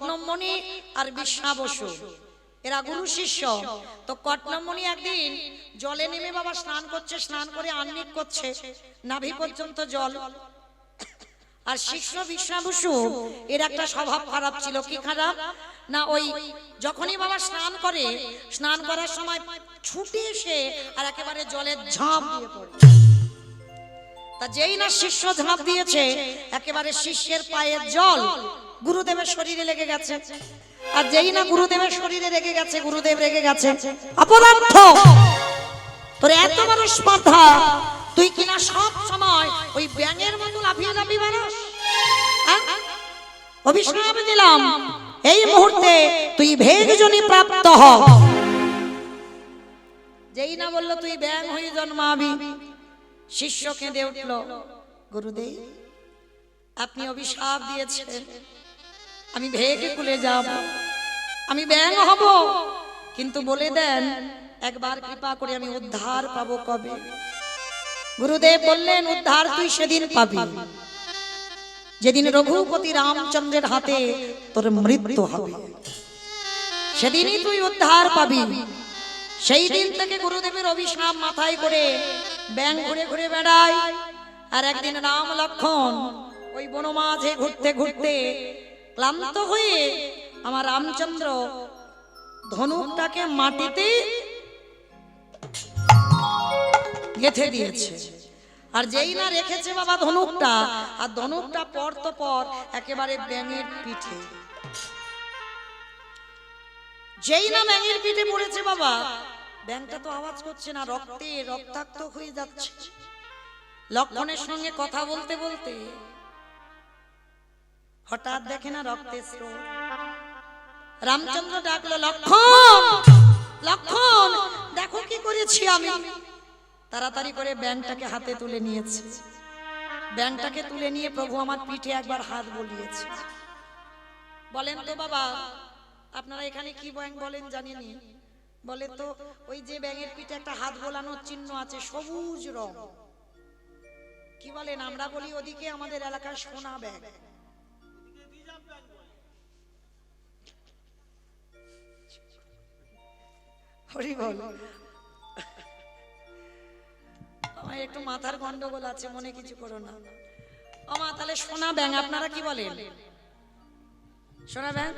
কটনমণি আর বিষ্ণা বসু এরা গুরু শিষ্য। তো কটনমণি একদিন জলে নেমে বাবা স্নান করছে, স্নান করে আহ্নিক করছে, নাভি পর্যন্ত জল। আর শিষ্য বিষ্ণা বসু এর একটা স্বভাব খারাপ ছিল। কি খারাপ না, ওই যখনই বাবা স্নান করে, স্নান করার সময় ছুটে এসে আর একেবারে জলের ঝাঁপ দিয়ে পড়ে। তা যেই না শিষ্য ঝাঁপ দিয়েছে, একেবারে শিষ্যের পায়ের জল গুরুদেবের শরীরে লেগে গেছে। আর যেই না গুরুদেবের শরীরে লেগে গেছে, গুরুদেব রেগে গেছে, অপদার্থ তোর এত বড় স্পর্ধা, তুই কিনা সব সময় ওই ব্যাঙের মতো লাফিয়ে লাফিয়ে বেড়াস। অভিশাপ দিলাম, এই মুহূর্তে তুই ভেগজনি প্রাপ্ত হ। যেই না বললো তুই ব্যাঙ হয়ে জন্মাবি, শিষ্য কেঁদে উঠল, গুরুদেব আপনি অভিশাপ দিয়েছেন, আমি ভেগে কুলে যাব, আমি ব্যাঙ হব, কিন্তু বলে দেন একবার কৃপা করে আমি উদ্ধার পাবো কবে? গুরুদেব বললেন, উদ্ধার তুই সেদিন পাবি যেদিন রঘুপতি রামচন্দ্রের হাতে তোর মৃত্যু হবে, সেদিনই তুই উদ্ধার পাবি। সেই দিন থেকে গুরুদেবের অভিশাপ মাথায় করে ব্যাঙ ঘুরে ঘুরে বেড়ায়। আর একদিন রাম লক্ষ্মণ ওই বন মাঝে ঘুরতে ঘুরতে ক্লান্ত হয়ে আমার রামচন্দ্র ধনুকটাকে মাটিতে গেঁথে দিয়েছে। আর যেই না রেখেছে বাবা ধনুকটা, আর ধনুকটা পর তো পর একেবারে ব্যাঙের পিঠে। যেই না ব্যাঙের পিঠে পড়েছে বাবা, ব্যাঙটা তো আওয়াজ করছে না, রক্তে রক্তাক্ত হয়ে যাচ্ছে। লক্ষ্মণের সঙ্গে কথা বলতে বলতে হঠাৎ দেখে না রক্তের স্রোত। রামচন্দ্র ডাকলো, লক্ষ্মণ লক্ষ্মণ দেখো কি করেছি আমি। তাড়াতাড়ি করে ব্যাঙটাকে হাতে তুলে নিয়েছে। ব্যাঙটাকে তুলে নিয়ে প্রভু আমার পিঠে একবার হাত বলিয়েছে। বলেন তো বাবা, আপনারা এখানে কি ব্যাঙ বলেন জানেনি? বলে তো ওই যে ব্যাঙের পিঠে একটা হাত বোলানোর চিহ্ন আছে, সবুজ রং। কি বলেন? আমরা বলি ওদিকে আমাদের এলাকায় সোনা ব্যাঙ। হরি বল। আমার একটু মাথার গন্ডগোল আছে, মনে কিছু করো না। আমা তাহলে সোনা ব্যাঙ আপনারা কি বলেন? সোনা ব্যাঙ?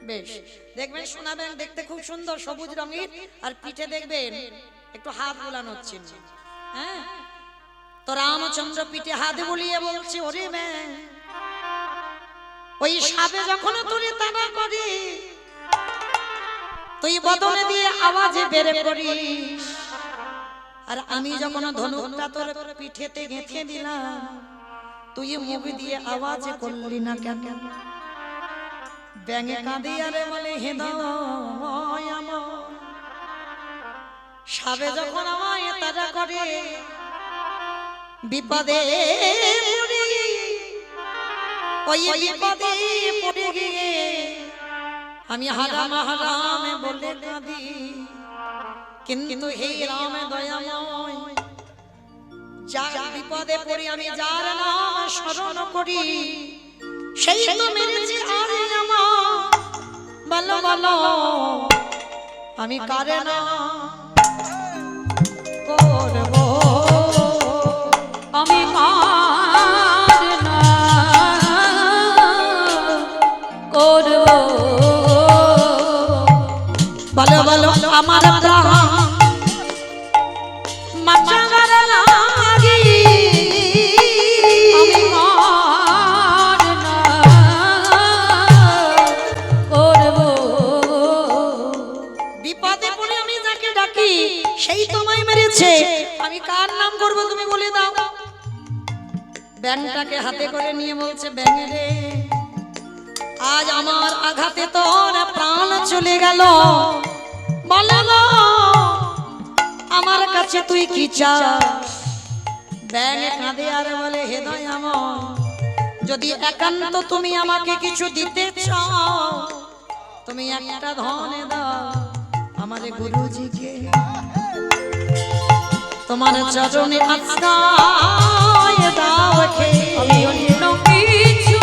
বেশ, দেখবেন সোনা ব্যাঙ দেখতে খুব সুন্দর, সবুজ রঙের, আর পিঠে দেখবেন একটু হাত বোলানোর চিহ্ন। হ্যাঁ, তো রামচন্দ্র পিঠে হাত বুলিয়ে বলছে, ওরে ব্যাঙ, ওই সাপে যখন তুলে তাড়া করি, তুই বদনে দিয়ে আওয়াজে বের করিস, আর আমি যখন ধনুকটা তোর পিঠেতে গেঁথে দিলাম, তুই মুখ দিয়ে আওয়াজ করলি না কেন? ব্যাঙে কাঁদে আরে বলে, হেদয় আমার সাপে যখন আমায় তাড়া করে, বিপদে ওই বিপদে পড়ে গিয়ে আমি হারাম হারাম বলে কাঁদি, কিন্তু হে রাম দয়াময়, যার বিপদে পড়ে আমি যার নাম স্মরণ করি, সেই তো মেরেছে আরে আমার। বলো বলো আমি কারে না করব, আমি কারে না করব। বলো বলো আমার প্রাণ মাচাগার লাগি, আমি কার না করব। বিপদে পড়ে আমি যাকে ডাকি, সেই তোমায় মেরেছে, আমি কার নাম করব তুমি বলে দাও। ব্যাঙটাকে হাতে করে নিয়ে বলছে, ব্যাঙে রে, আজ আমার আঘাতে তোর প্রাণ চলে গেল, বলো আমার কাছে তুই কি চাস? ব্যাঙ কাঁদে আর বলে, হে দয়াময়, যদি একান্ত তুমি আমাকে কিছু দিতে চাও, তুমি একটা ধনে দাও আমার গুরুজিকে, তোমার চরণে আশ্রয় দাও খে, আমি অন্য কিছু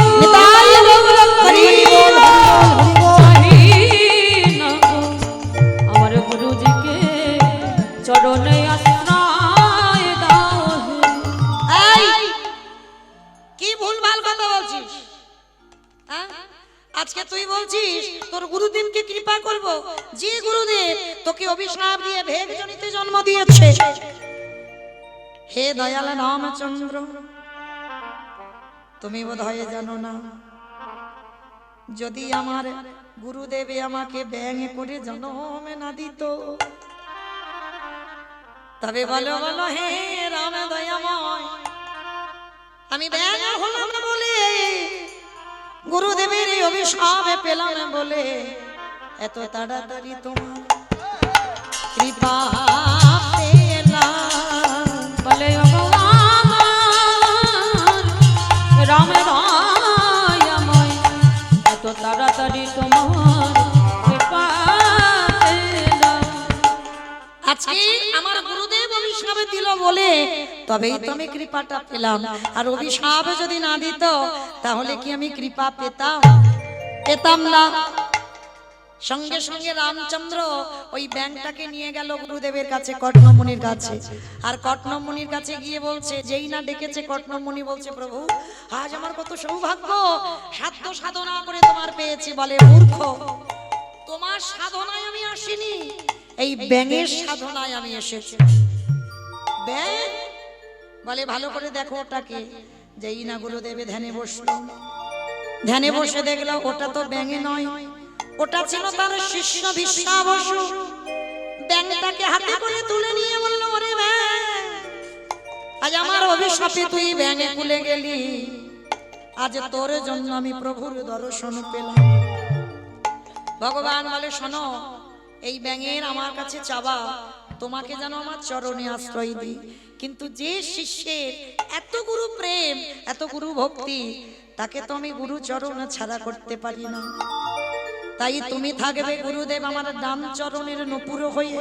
আজকে তুই বলছিস তোর গুরুদেবকে কৃপা করব, যে গুরুদেব তোকে অভিশাপ দিয়ে ভেগজনিতে জন্ম দিয়েছে। হে দয়াল রামচন্দ্র, তুমি বোধহয় জানো না, যদি আমার গুরুদেবে আমাকে ব্যাঙ করে জন্ম না দিত, তবে বলো বলো হে রাম দয়াময়, আমি ব্যাঙ হলাম বলে, গুরুদেবের অভিশাপ পেলাম বলে এত তাড়াতাড়ি তোমার কৃপা পেলাম। বলে রাম দয়াময়, এত তাড়াতাড়ি তোমার কৃপা পেলাম। আজকে আমার গুরুদেব অভিশাপ দিল বলে তবেই তো আমি কৃপাটা পেলাম, আর অভিশাপ যদি না দিত তাহলে কি আমি কৃপা পেতাম? পেতাম না। সঙ্গে সঙ্গে রামচন্দ্র ওই ব্যাংকটাকে নিয়ে গেল গুরুদেবের কাছে, কট্টমণির কাছে। আর কট্টমণির কাছে গিয়ে বলছে, যেই না ডেকেছে কট্টমণি বলছে, প্রভু আজ আমার কত সৌভাগ্য, সাধ্য সাধনা করে তোমার পেয়েছি। বলে মূর্খ, তোমার সাধনায় আমি আসিনি, এই ব্যাঙের সাধনায় আমি এসেছি। ব্যাঙ বলে ভালো করে দেখো ওটাকে। যেই না গুরুদেবে ধ্যানে বসলো, ধ্যানে বসে দেখলো ওটা তো ব্যাঙে নয়, ওটা ছিল তার শিষ্য বিশ্বাবসু। ব্যাঙটাকে হাতে করে তুলে নিয়ে বললো, ওরে ব্যাঙ, আজ আমার অভিশাপে তুই ব্যাঙে কুলে গেলি, আজ তোর জন্য আমি প্রভুর দর্শন পেলাম। ভগবান বলে, শোনো, এই ব্যাঙের আমার কাছে চাওয়া তোমাকে যেন আমার চরণে আশ্রয় দিই, কিন্তু যে শিষ্যের এত গুরু প্রেম, এত গুরু ভক্তি, তাকে তো আমি গুরু চরণ ছাড়া করতে পারি না। তাই তুমি থাকবে গুরুদেব আমার ডান চরণের নূপুর হয়ে,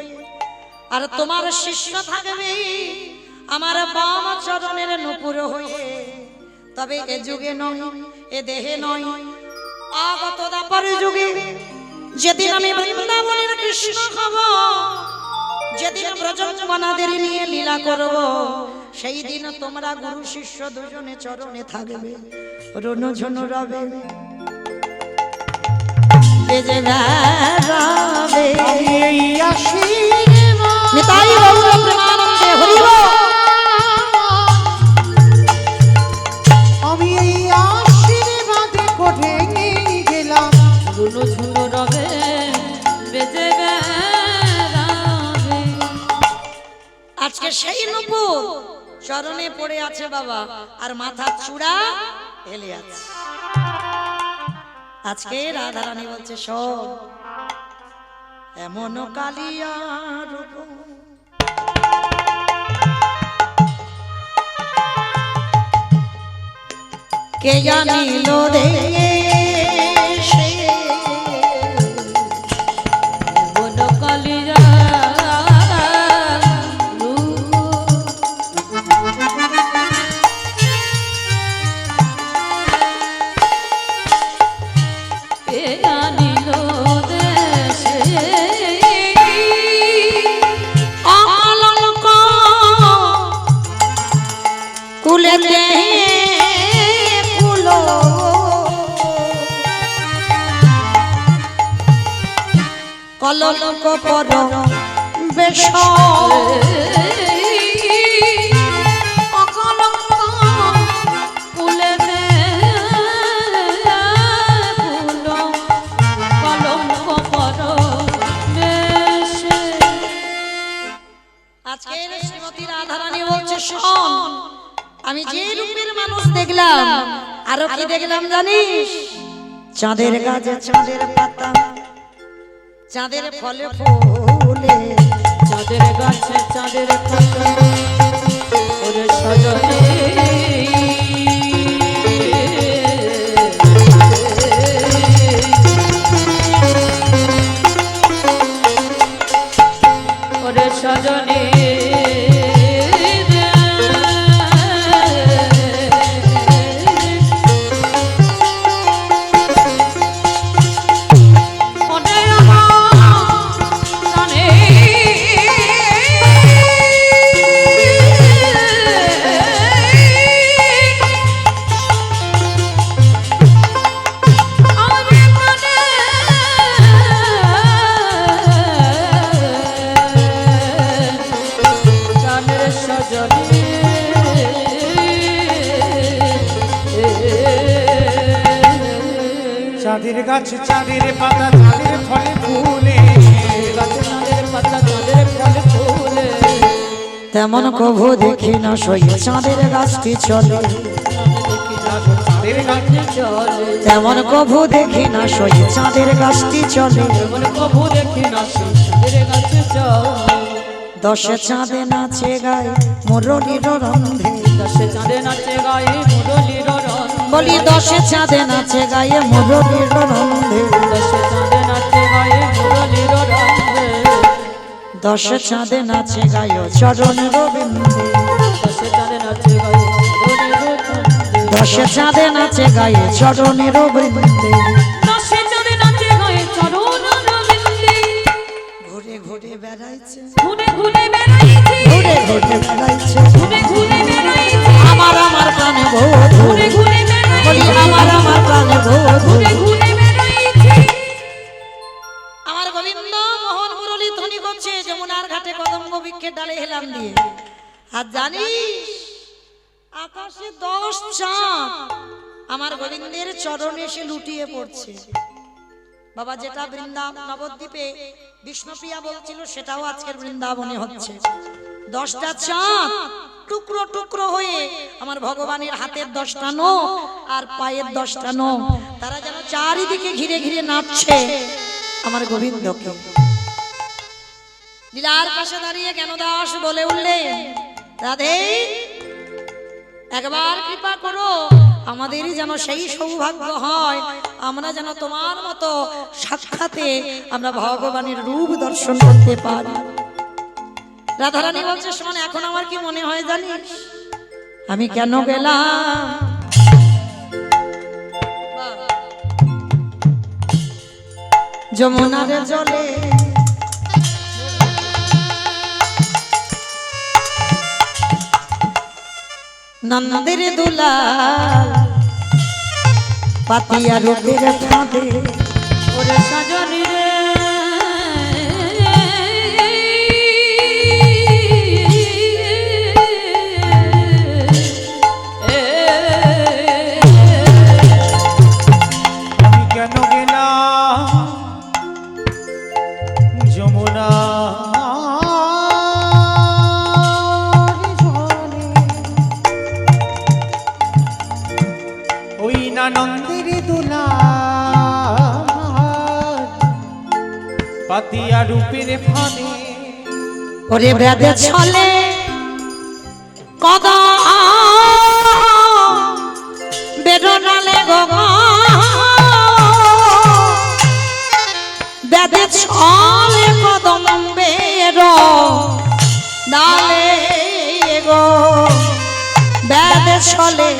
আর তোমার শিষ্য থাকবে আমার বাম চরণের নূপুর হয়ে। তবে এ যুগে নয়, এ দেহে নয়, আগত দাপর যুগে, যেদিন আমি বৃন্দাবনের কৃষ্ণ হব, যেদিন ব্রজবনাদের নিয়ে লীলা করব, সেই দিন তোমরা গুরু শিষ্য দুজনে চরণে থাকবে, রণঝন রবে, বেজে বেড়াবে। নিতাই গৌর প্রেমানন্দে হরি বল। আমি এই আশীর্বাদে কোঠে গেলাম, রণঝন রবে, বেজে বেড়াবে। আজকে সেই নূপুর চরণে পড়ে আছে বাবা, আর মাথার চূড়া হেলে আছে। আজকে রাধারানী বলছে, সব এমন কালিয়া রূপ, কে জানিল রে সে বন কালিয়া কলঙ্ক পর বেশ আজকের শ্রীমতী রাধারানী বলছে, শোন, আমি যে রূপের মানুষ দেখলাম, আরো কি দেখলাম জানিস? চাঁদের গাছে চাঁদের পাতা, চাঁদের ফলে ফুলে, চাঁদের গাছে চাঁদের পাতা, ওরে সজনে ওরে সজনে গাছে চাঁদের পাতা চাঁদের ফলে ফুলে গাছে চাঁদের পাতা চাঁদের ফলে ফুলে তেমন কভু দেখি না সই চাঁদের গাছটি চলে চাঁদের গাছে চলে তেমন কভু দেখি না সই চাঁদের গাছটি চলে এমন কবু দেখি না সেই চাঁদের গাছে চলে দশে চাঁদে নাচে গায় মুরলীর রন্ধে দশে চাঁদে নাচে গায়ে মুরলীর রঙ বলি দশে চাঁদে নাচে গায়ে মুরলীর রন্ধে দশে চাঁদে নাচে গায়ে মুরলীর রঙে দশে চাঁদে নাচে গায় চরণের বিন্দে দশে চাঁদে নাচে গায়ে মুরলীর রঙে দশে চাঁদে নাচে গায়ে চরণের বৃন্দে দশে চাঁদে নাচে গায়ে চরণ রবিন্দে ঘুরে ঘুরে বেড়াইছে ঘুরে ঘুরে বেড়াইছে ঘুরে ঘুরে বেড়াইছে ঘুরে ঘুরে বেড়াইছে আমার প্রাণে বোধ ঘুরে ঘুরে বলি বেড়াইছে আমার প্রাণে বোধ ঘুরে ঘুরে বেড়াইছে আমার গোবিন্দ মোহন মুরলী ধ্বনি করছে যমুনার ঘাটে কদম্ব বৃক্ষের ডালে হেলাম দিয়ে আর জানিস আকাশে 10 চাঁদ আমার গোবিন্দের চরণে এসে লুটিয়ে পড়ছে বাবা যেটা বৃন্দাবন নবদ্বীপে বিষ্ণুপ্রিয়া বলছিল সেটাও আজকের বৃন্দাবনে হচ্ছে 10টা চাঁদ টুকরো টুকরো হয়ে আমার ভগবানের হাতের 10টা নখ আর পায়ের 10টা নখ তারা যেন চারিদিকে ঘিরে ঘিরে নাচছে আমার গোবিন্দকে লীলার পাশে দাঁড়িয়ে জ্ঞানদাস বলে উঠলেন রাধে একবার কৃপা করো আমাদেরই যেন সেই সৌভাগ্য হয় আমরা যেন তোমার মতো সাক্ষাতে আমরা ভগবানের রূপ দর্শন করতে পারি রাধারানী বলছে শোন এখন আমার কি মনে হয় জানিস আমি কেন গেলাম যমুনার জলে নন্দের দুলাল পাতিয়া রূপের ফাঁদে ওরে সজনী রে আমি কেন গেলাম যমুনা ওই নানন্দের দুলা পাতিয়া রূপের ফাঁদে ওরে বেদে ছলে কদা বেদনালে গগা বেদে ছলে কদম বের ডালে গো বেদে ছলে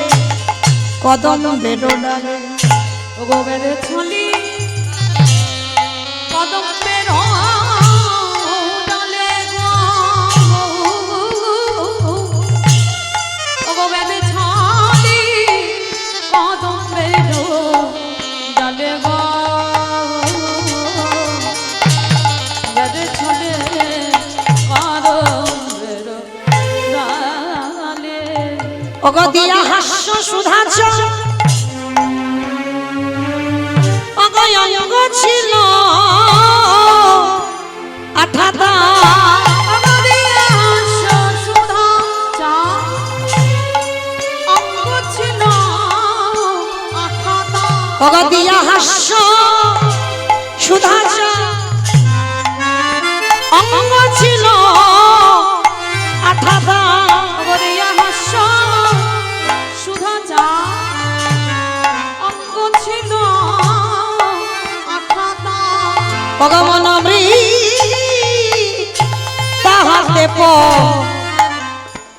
কদম বের ডালে ওগো বেড়ে ছলি কদম পের ডালে গো ওগো বেড়ে ছলি কদম পের ডালে গো বেড়ে ছলে কদম পের ডালে অগদিয়া হাস্য সুধাচ অগয়ঙ্গ ছিল আঠাদা অগদিয়া হাস্য সুধাচ অঙ্গ ছিল আঠাদা ভগবান তাহাতে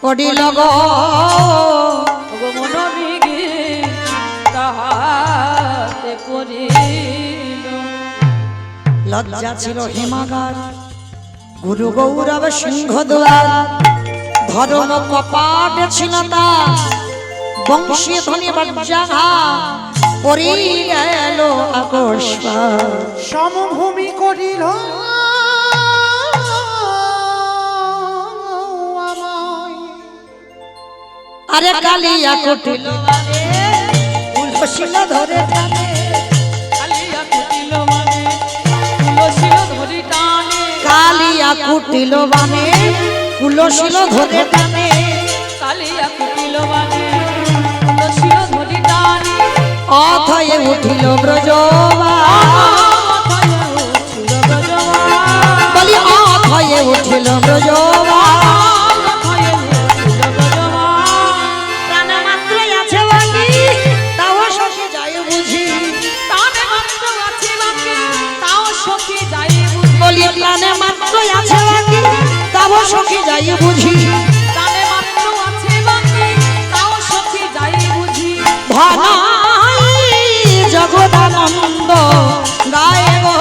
পড়িল গো লজ্জা ছিল হিমাগার গুরু গৌরব সিংহ দুয়ার ধর্ম কপাট ছিল তা বংশী ধ্বনি বজ্রাঘা পরি গেল আকাশ সমভূমি করিল আরে কালিয়া কুটিল উল্লসিল ধরে টানে কালিয়া কুটিল কুটিল বানে কুলশীল ধরে টানে কালিয়া কুটিল বানে তুলসীর ধরি টানে অথয়ে উঠিল ব্রজবা বলি অথয়ে উঠিল ব্রজবা প্রাণে মাত্র আছে বাকি তাও সখী যায় বুঝি বলি প্রাণে মাত্র আছে বাকি তাও সখী যায় বুঝি ভানাই জগদানন্দ গায় গো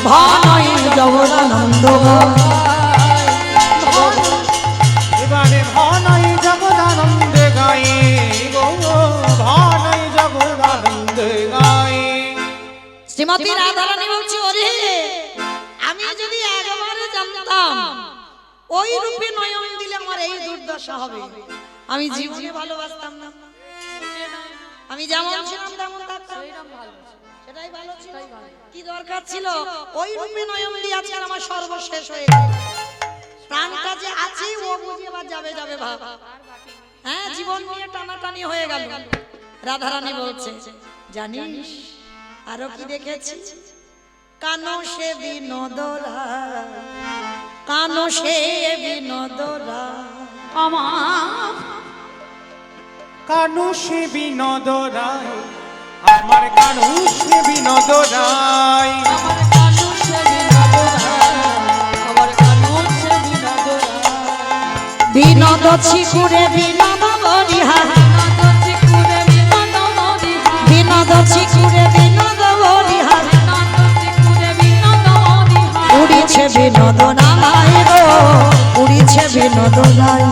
ভানাই জগদানন্দ এবারে ভানাই জগদানন্দে গায়ে গো ভানাই জগদানন্দে গায়ে। শ্রীমতী রাধারানী বলছি ওরে আমি যদি একবারে জানতাম ওই রূপে নয়ন দিলে আমার এই দুর্দশা হবে আমি জীবনে ভালোবাসতাম না আমি যেমন ছিলাম তেমন থাকতাম সেটাই ভালো ছিল কি দরকার ছিল ওই রূপে নয়ন দিয়ে আজকে আমার সর্বশেষ হয়ে গেল প্রাণটা যে আছে ও বুঝে এবার যাবে যাবে ভাব হ্যাঁ জীবন নিয়ে টানাটানি হয়ে গেল রাধারানী বলছে জানিস আরো কি দেখেছি কানো সে বিনোদরা কানো সে বিনোদরা কানু সে বিনোদ রায় আমার কানু সে বিনোদ রায় বিনোদ ছিকুরে বিনোদ বরিহা বিনোদ ছিকুরে বিনোদ বরিহা উড়িছে বিনোদ নামায় গো উড়িছে বিনোদ নায়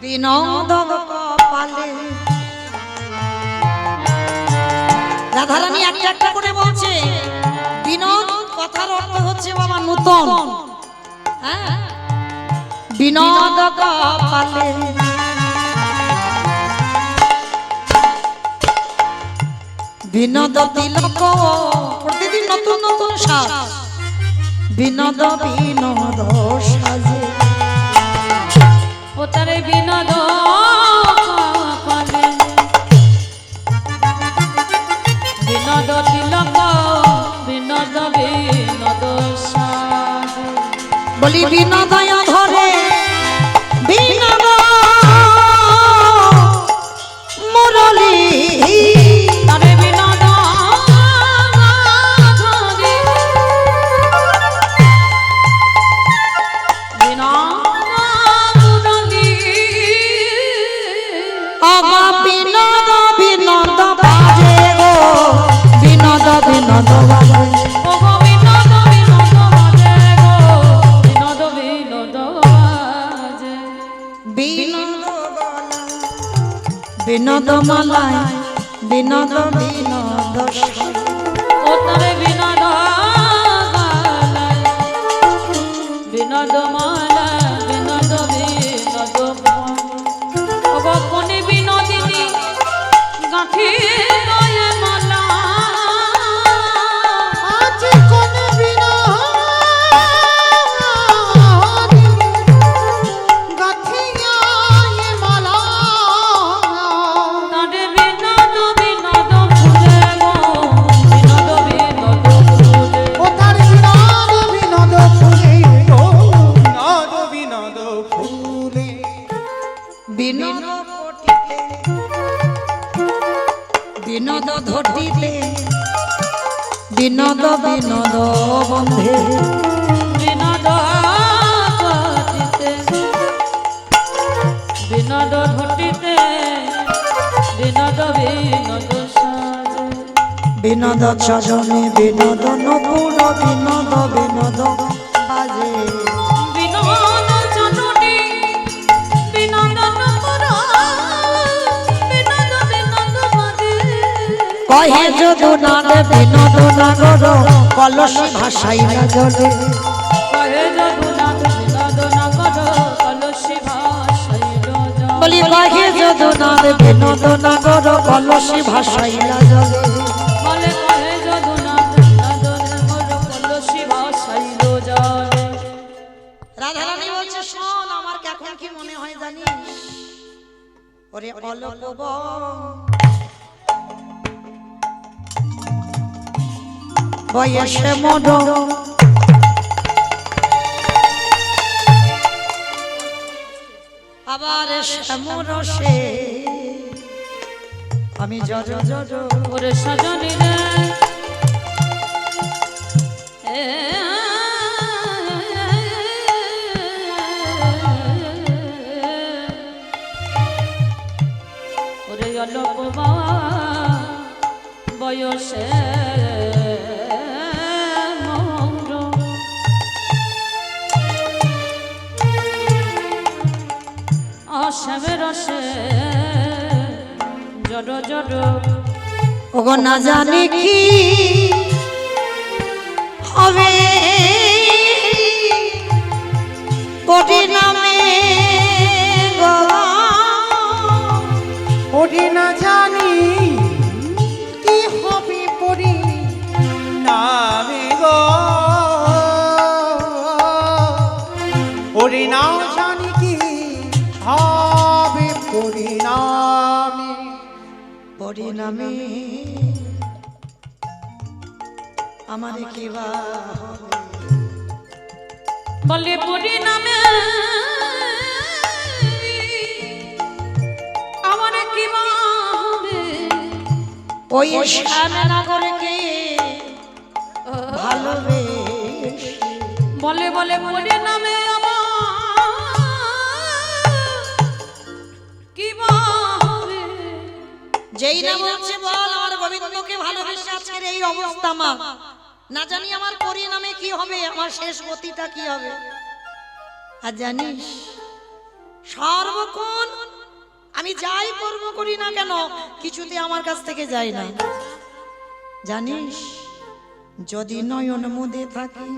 বিনোদ কপালে রাধারানী একটা একটা করে বলছে বিনোদ কথার অর্থ হচ্ছে বাবা নূতন হ্যাঁ বিনোদ কপালে বিনোদ তিলক প্রতিদিন নতুন নতুন সাজ বিনোদ বিনোদ সাজে ও তারে বিনোদ কপালে বিনোদ তিলক বিনোদ বিনোদ সাজে বলি বিনোদয় ধরে বিনোদ মুরলী তারে বিনোদ ধরে বিনোদ মুরলী আগা বিনোদ বিনোদ বাজে গো বিনোদ বিনোদ বাজে ও গো বিনোদ বিনোদ বাজে গো বিনোদ বিনোদ বাজে বিনোদ বিনোদ মালায় বিনোদ বিনোদ ও তারে বিনোদ গালায় বিনোদ মালা বিনোদ বিনোদ ও গো কোন বিনোদিনী গাঁথি রয়ে মালা আছে কোন গাথিয়া এ মালা তারে বিনোদ বিনোদ ফুলে গো বিনোদ বিনোদ ফুলে ও তার বিনোদ বিনোদ ফুলে গো বিনোদ বিনোদ ফুলে বিনোদ কোটিতে বিনোদ ধটিতে বিনোদ বিনোদ বন্ধে বিনোদ ঘটিতে বিনোদ ঘটিতে বিনোদ বিনোদ সাজে বিনোদ চরণে বিনোদ নপুর বিনোদ বিনোদ বাজে বিনোদ চন্ডী বিনোদ নপুর বিনোদ বিনোদ বাজে কহে যদু নাগে বিনোদ নাগর কলসী ভাষাই না জলে কহে জগন্নাথ বিনোদ নগর কলসী ভাষাই বলি কহে যদুনাথ বিনোদ নগর কলসি ভাসাইলা জলে বলে কহে যদুনাথ নদনে মোর কলসি ভাসাইল জলে। রাধারানী বলছে শোন আমার এখন কি মনে হয় জানিস ওরে অলোক বয়সে মড আবার শ্যামরসে আমি জজ জজ ওরে সজনী রে ওরে অলোক বয়সে মৌর অশ্যামের রসে জড় জড় ওগো না জানি কি হবে পরিণামে গো ওরে না জানি কি হবে পরি নামে গো ওরে না জানি কি হবে পরিণামে পরিণামে আমার কি বা হবে বলে পরিণামে আমার কি বা হবে ওই শ্যামনগরকে ভালোবেসে বলে বলে পরিণামে আমার কি বা হবে যেই না বলছে বল আমার গোবিন্দকে ভালোবেসে আজকের এই অবস্থা মা না জানি আমার পরিণামে কি হবে আমার শেষ গতিটা কি হবে আর জানিস সর্বক্ষণ আমি যাই কর্ম করি না কেন কিছুতে আমার কাছ থেকে যায় না জানিস যদি নয়ন মুদে থাকি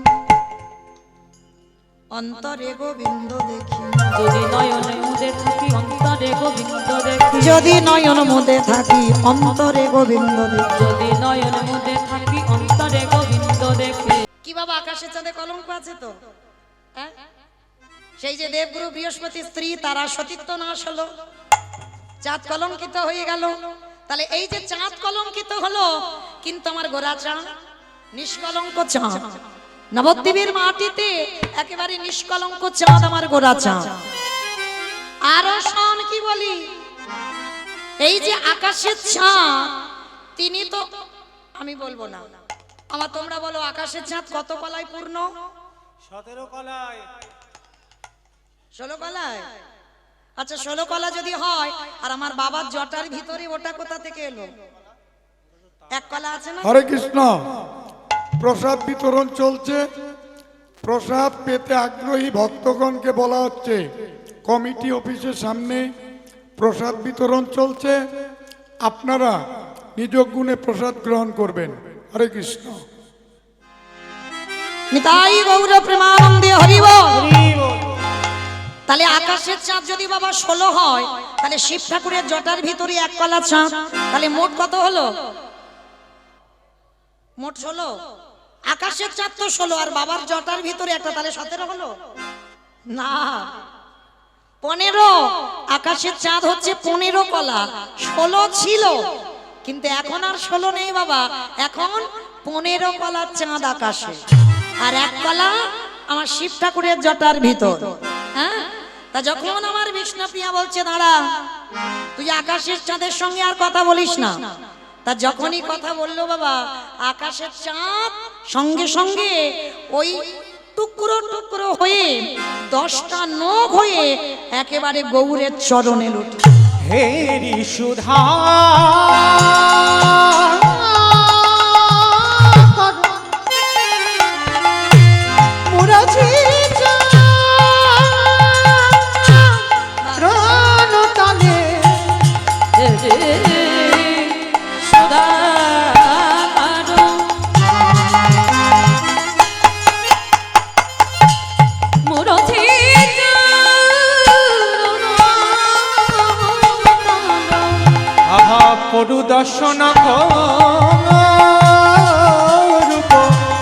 অন্তরে গোবিন্দ দেখি যদি নয়নে মুদে থাকি অন্তরে গোবিন্দ দেখি যদি নয়ন মুদে থাকি অন্তরে গোবিন্দ দেখি যদি নয়নে মুদে থাকি অন্তরে গোবিন্দ দেখি। কি বাবা আকাশের চাঁদে কলঙ্ক আছে তো হ্যাঁ? সেই যে দেবগুরু বৃহস্পতি স্ত্রী তারা সতীত্ব নাশ হলো চাঁদ কলঙ্কিত হয়ে গেল তাহলে এই যে চাঁদ কলঙ্কিত হলো কিন্তু আমার গোরা চাঁদ নিষ্কলঙ্ক চাঁদ নবদ্বীপের মাটিতে একেবারে নিষ্কলঙ্ক চাঁদ আমার গোরা চাঁদ আরো শোন কি বলি এই যে আকাশের চাঁদ তিনি তো আমি বলবো না আমার তোমরা বলো আকাশের চাঁদ কত কলায় পূর্ণ 17 কলায় 16 কলায় আচ্ছা 16 কলা যদি হয় আর আমার বাবার জটার ভিতরে ওটা কোথা থেকে এলো এক কলা আছে না হরে কৃষ্ণ প্রসাদ বিতরণ চলছে প্রসাদ পেতে আগ্রহী ভক্তগণকে বলা হচ্ছে কমিটি অফিসের সামনে প্রসাদ বিতরণ চলছে আপনারা নিজ গুণে প্রসাদ গ্রহণ করবেন হরে কৃষ্ণ নিতাই গৌর প্রেমানন্দে হরি বল হরি বল। তাহলে আকাশের চাঁদ যদি বাবা 16 হয় তাহলে শিব ঠাকুরের জটার ভিতরে এক কলা চাঁদ তাহলে মোট কত হলো মোট 16 আকাশের চাঁদ তো 16 আর বাবার জটার ভিতরে একটা তাহলে 17 হলো না 15 আকাশের চাঁদ হচ্ছে 15 কলা 16 ছিল কিন্তু এখন আর 16 নেই বাবা এখন 15 কলার চাঁদ আকাশে আর এক কলা আমার শিব ঠাকুরের জটার ভিতর হ্যাঁ তা যখন আমার বিষ্ণুপ্রিয়া বলছে দাঁড়া তুই আকাশের চাঁদের সঙ্গে আর কথা বলিস না তা যখনই কথা বললো বাবা আকাশের চাঁদ সঙ্গে সঙ্গে ওই টুকরো টুকরো হয়ে 10টা নখ হয়ে একেবারে গৌরের চরণে লুটি হেরি সুধা মুরাজি রণ তালে সদা মুরথি করু দর্শন রূপ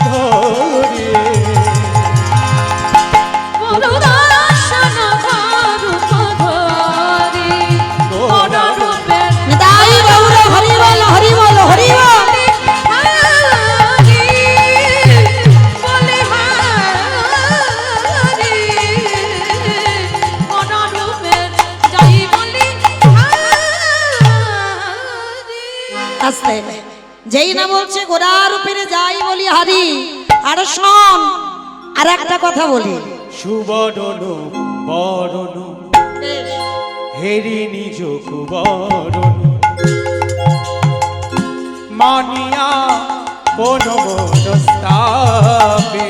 ধরে বরদাসন রূপ ধরে বড় রূপের নিতাই গৌর হরি বল হরি বল হরি বল। বলে হারি বড় রূপের যাই বলি হারি। আস্তে যেই না বলছে গোড়ার উপরে যাই বলি হারি। আর শোন আর একটা কথা বলি, সুবরণ বরণ হেরি নিজ কুবরণ মানিয়া বন মনস্তাপে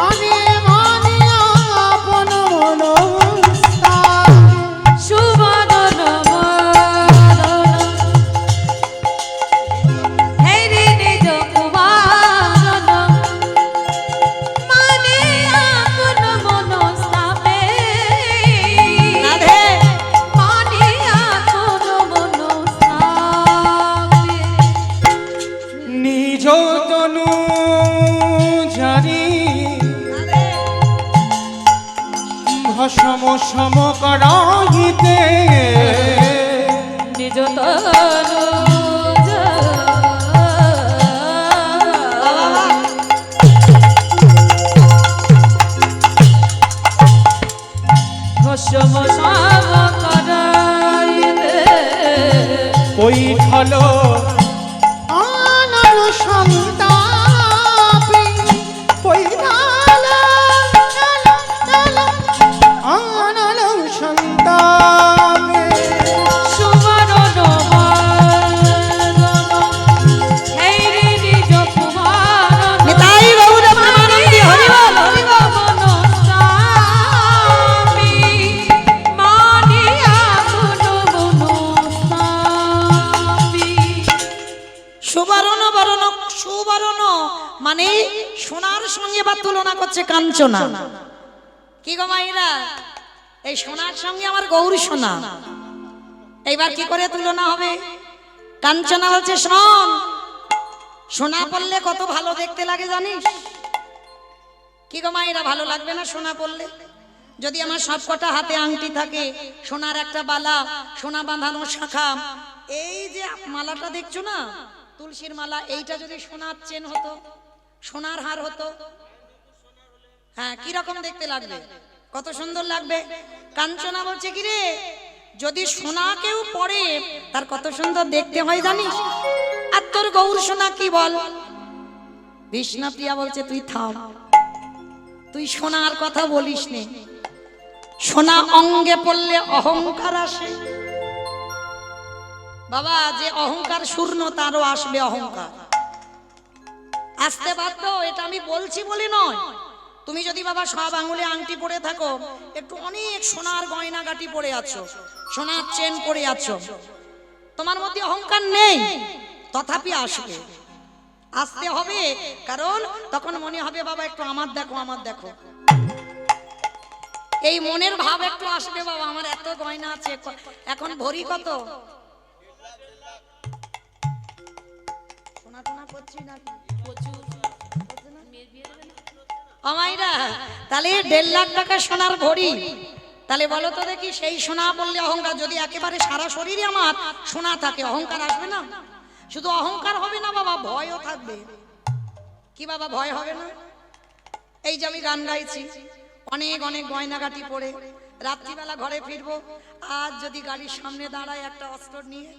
আমি মানিয়া বন মনস্তাপে সুবদন হেরি নিজ কুমারন মানে আপন মনস্তাপে রাধে মানে আপন মনস্তাপে নিজ তনু জানি ভস্ম সম করাইতে নিজ তনু ভস্ম সম করাইতে কৈঠল আনর সন্তাপে কৈঠাল আনর সন্তাপে সুবরণ হেরি নিজ কুমারন নিতাই গৌর প্রেমানন্দে হরি বল হরি বল। মনস্তাপি মানিয়া আপন মনস্তাপি সুবর্ণ বরণ সুবর্ণ মানে সোনার সঙ্গে বা তুলনা করছে কাঞ্চনা। কি গো মাইরা, এই সোনার সঙ্গে আমার গৌর সোনা, এইবার কি করে তুলনা হবে? কাঞ্চনা বলছে শোন, সোনা পড়লে কত ভালো দেখতে লাগে জানিস? কি গো মাইরা, ভালো লাগবে না সোনা পড়লে? যদি আমার সব কটা হাতে আংটি থাকে, সোনার একটা বালা, সোনা বাঁধানো শাখা, এই যে মালাটা দেখছো না তুলসীর মালা, এইটা যদি সোনার চেন হতো, সোনার হার হতো, হ্যাঁ কিরকম দেখতে লাগবে? কত সুন্দর লাগবে। কাঞ্চনা বলছে কি রে, যদি সোনা কেউ পড়ে তার কত সুন্দর দেখতে হয় জানিস? আর তোর গৌর সোনা কি বল? বিষ্ণুপ্রিয়া বলছে তুই থাম, তুই সোনার কথা বলিস নে। সোনা অঙ্গে পড়লে অহংকার আসে বাবা, যে অহংকার শূন্য তারও আসবে অহংকার, আসতে বাধ্য। এটা আমি বলছি বলি নয়। তুমি যদি বাবা সব আঙুলে আংটি পরে থাকো, একটু অনেক সোনার গয়না গাটি পরে আছো, সোনার চেন পরে আছো, তোমার মধ্যে অহংকার নেই, তথাপি আসবে, আসতে হবে। কারণ তখন মনে হবে বাবা একটু আমার দেখো আমার দেখো, এই মনের ভাব একটু আসবে বাবা, আমার এত গয়না আছে, এখন ভরি কত? সোনা টোনা করছি না আমাইরা, তাহলে 1.5 লাখ টাকা সোনার ভরি, তাহলে বলো তো দেখি সেই সোনা বললে অহংকার? যদি একেবারে সারা শরীরে আমার সোনা থাকে, অহংকার আসবে না? শুধু অহংকার হবে না বাবা, ভয়ও থাকবে। কি বাবা ভয় হবে না? এই যে আমি গান গাইছি, অনেক অনেক গয়নাগাটি পরে রাত্রিবেলা ঘরে ফিরবো, আজ যদি গাড়ির সামনে দাঁড়ায় একটা অস্ত্র নিয়ে,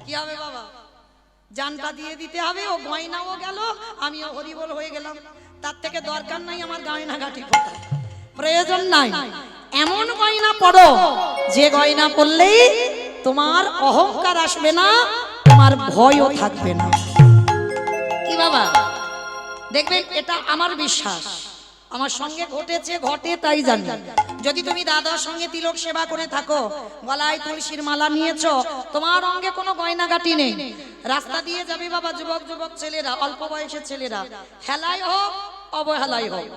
কি হবে বাবা? জানটা দিয়ে দিতে হবে, ও গয়নাও গেল, আমিও হরিবল হয়ে গেলাম। তার থেকে দরকার নাই আমার গয়নাগাটি পরা, প্রয়োজন নাই। এমন গয়না পড়ো যে গয়না পরলেই তোমার অহংকার আসবে না, তোমার ভয়ও থাকবে না। কি বাবা দেখবেন, এটা আমার বিশ্বাস, আমার সঙ্গে ঘটেছে, ঘটে তাই জানি। যদি তুমি দাদার সঙ্গে তিলক সেবা করে থাকো, গলায় তুলসীর মালা নিয়েছো, তোমার অঙ্গে কোনো গয়নাগাটি নেই, রাস্তা দিয়ে যাবে বাবা যুবক যুবক ছেলেরা, অল্প বয়সের ছেলেরা, হেলাই হোক অবহেলাই হোক,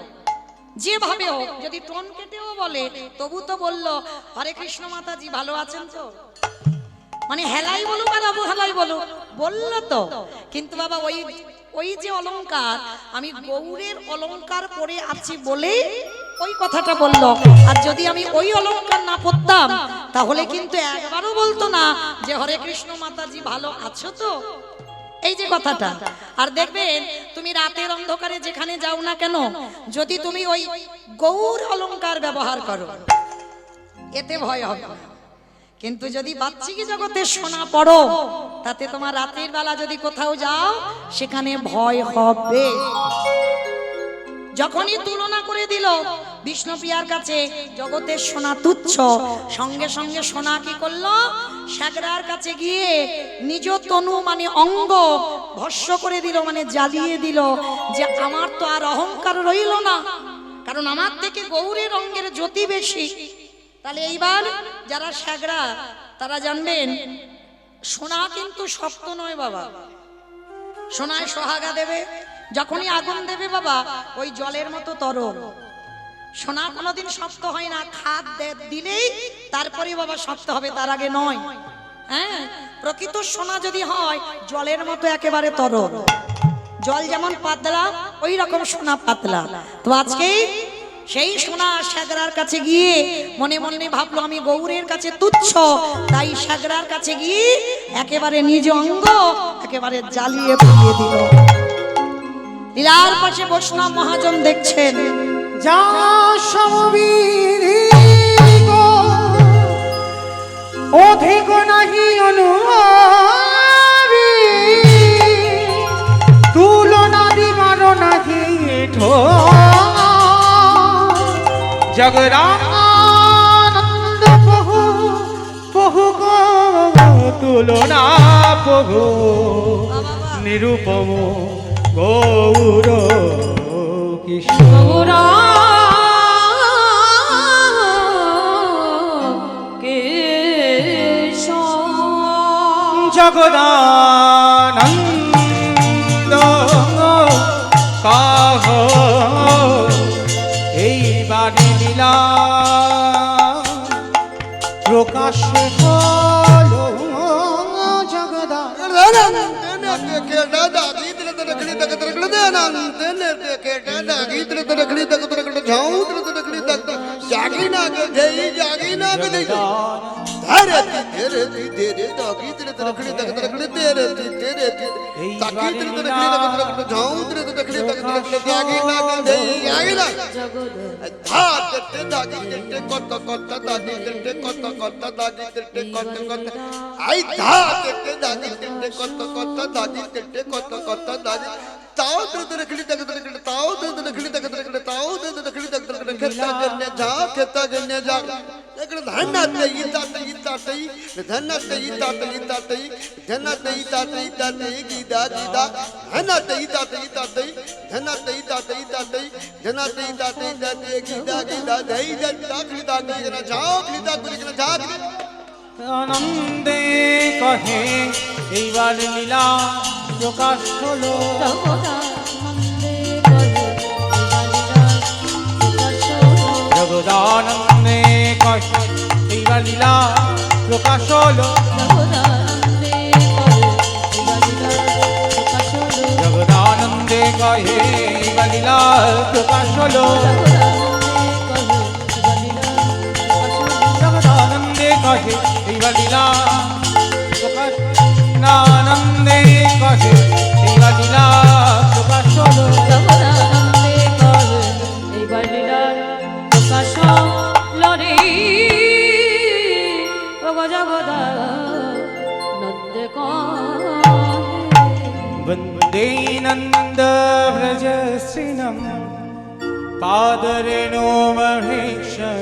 যেভাবে হোক, যদি টোন কেটেও বলে তবু তো বললো হরে কৃষ্ণ মাতাজি ভালো আছেন তো, মানে হেলাই বলুক আর অবহেলাই বলুক, বললো তো। কিন্তু বাবা ওই ওই যে অলংকার, আমি গৌরের অলংকার পরে আছি বলে ওই কথাটা বললো। আর যদি আমি ওই অলংকার না পরতাম তাহলে কিন্তু একবারও বলতো না যে হরে কৃষ্ণ মাতাজি ভালো আছো তো, এই যে কথাটা। আর দেখবেন তুমি রাতের অন্ধকারে যেখানে যাও না কেন, যদি তুমি ওই গৌর অলংকার ব্যবহার করো এতে ভয় হবে না। কিন্তু যদি বাহ্যিক জগতে সোনা পড়ো, তাতে তোমার রাতের বেলা যদি কোথাও যাও সেখানে ভয় হবে। যখনই তুলনা করে দিল বিষ্ণুপ্রিয়ার কাছে জগতের সোনা তুচ্ছ, সঙ্গে সঙ্গে সোনা কি করলো, সাগরার কাছে গিয়ে নিজ তনু মানে অঙ্গ ভস্ম করে দিল, মানে জ্বালিয়ে দিল, যে আমার তো আর অহংকার রইল না, কারণ আমার থেকে গৌরের অঙ্গের জ্যোতি বেশি। তাহলে এইবার যারা সাগরা তারা জানবেন সোনা কিন্তু শক্ত নয় বাবা, সোনায় সোহাগা দেবে, যখনই আগুন দেবে বাবা ওই জলের মতো তরল। সোনা কোনোদিন শক্ত হয় না, খাদ দিলেই তারপরে বাবা শক্ত হবে, তার আগে নয়। হ্যাঁ, প্রকৃত সোনা যদি হয় জলের মতো একেবারে তরল, জল যেমন পাতলা ওই রকম সোনা পাতলা। তো আজকে সেই সোনা সাগরার কাছে গিয়ে মনে মনে ভাবলো আমি গৌরের কাছে তুচ্ছ, তাই সাগরার কাছে গিয়ে একেবারে নিজ অঙ্গ একেবারে জ্বালিয়ে পুড়িয়ে দিল। লীলার পাশে বৈষ্ণব মহাজন দেখছেন, যা সমবিধি অধিক নাহি অনুভাবি, তুলনা দিবার নাহি জগদানন্দ বহু বহু তুলনা বহু নিরূপম গৌর কৃষ্ণ। গৌরা কেশব জগদানন্দ কাহ এইবারে লীলা প্রকাশ হলো আনন্দে কহে এইবার লীলা প্রকাশ হলো। জগদানন্দে কহে এইবার লীলা প্রকাশ হলো। জগদানন্দে কহে এইবার লীলা প্রকাশ হলো। জগদানন্দে কহে এইবার লীলা প্রকাশ, আনন্দে কহে এইবার লীলা প্রকাশ হলো। জগদানন্দে কহে এইবার লীলা প্রকাশ হলো রে। ওগো জগদানন্দে কহে वन्दे नन्दव्रजस्रिनं पादरेणोमहेशा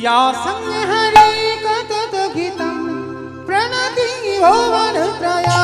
या संहरे कततगितं प्रणति भुवनत्रया।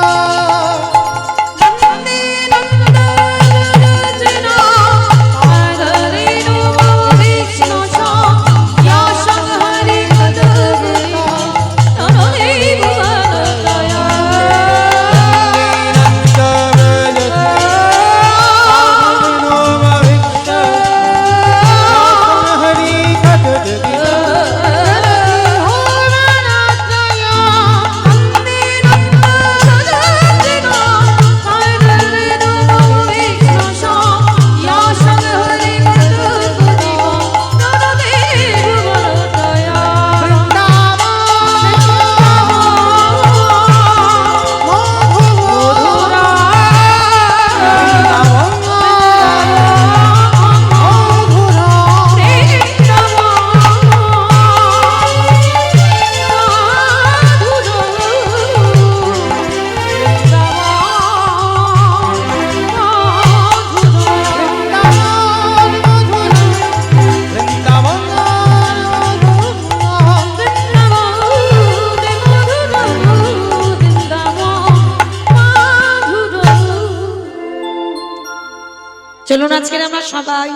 আজকের আমরা সবাই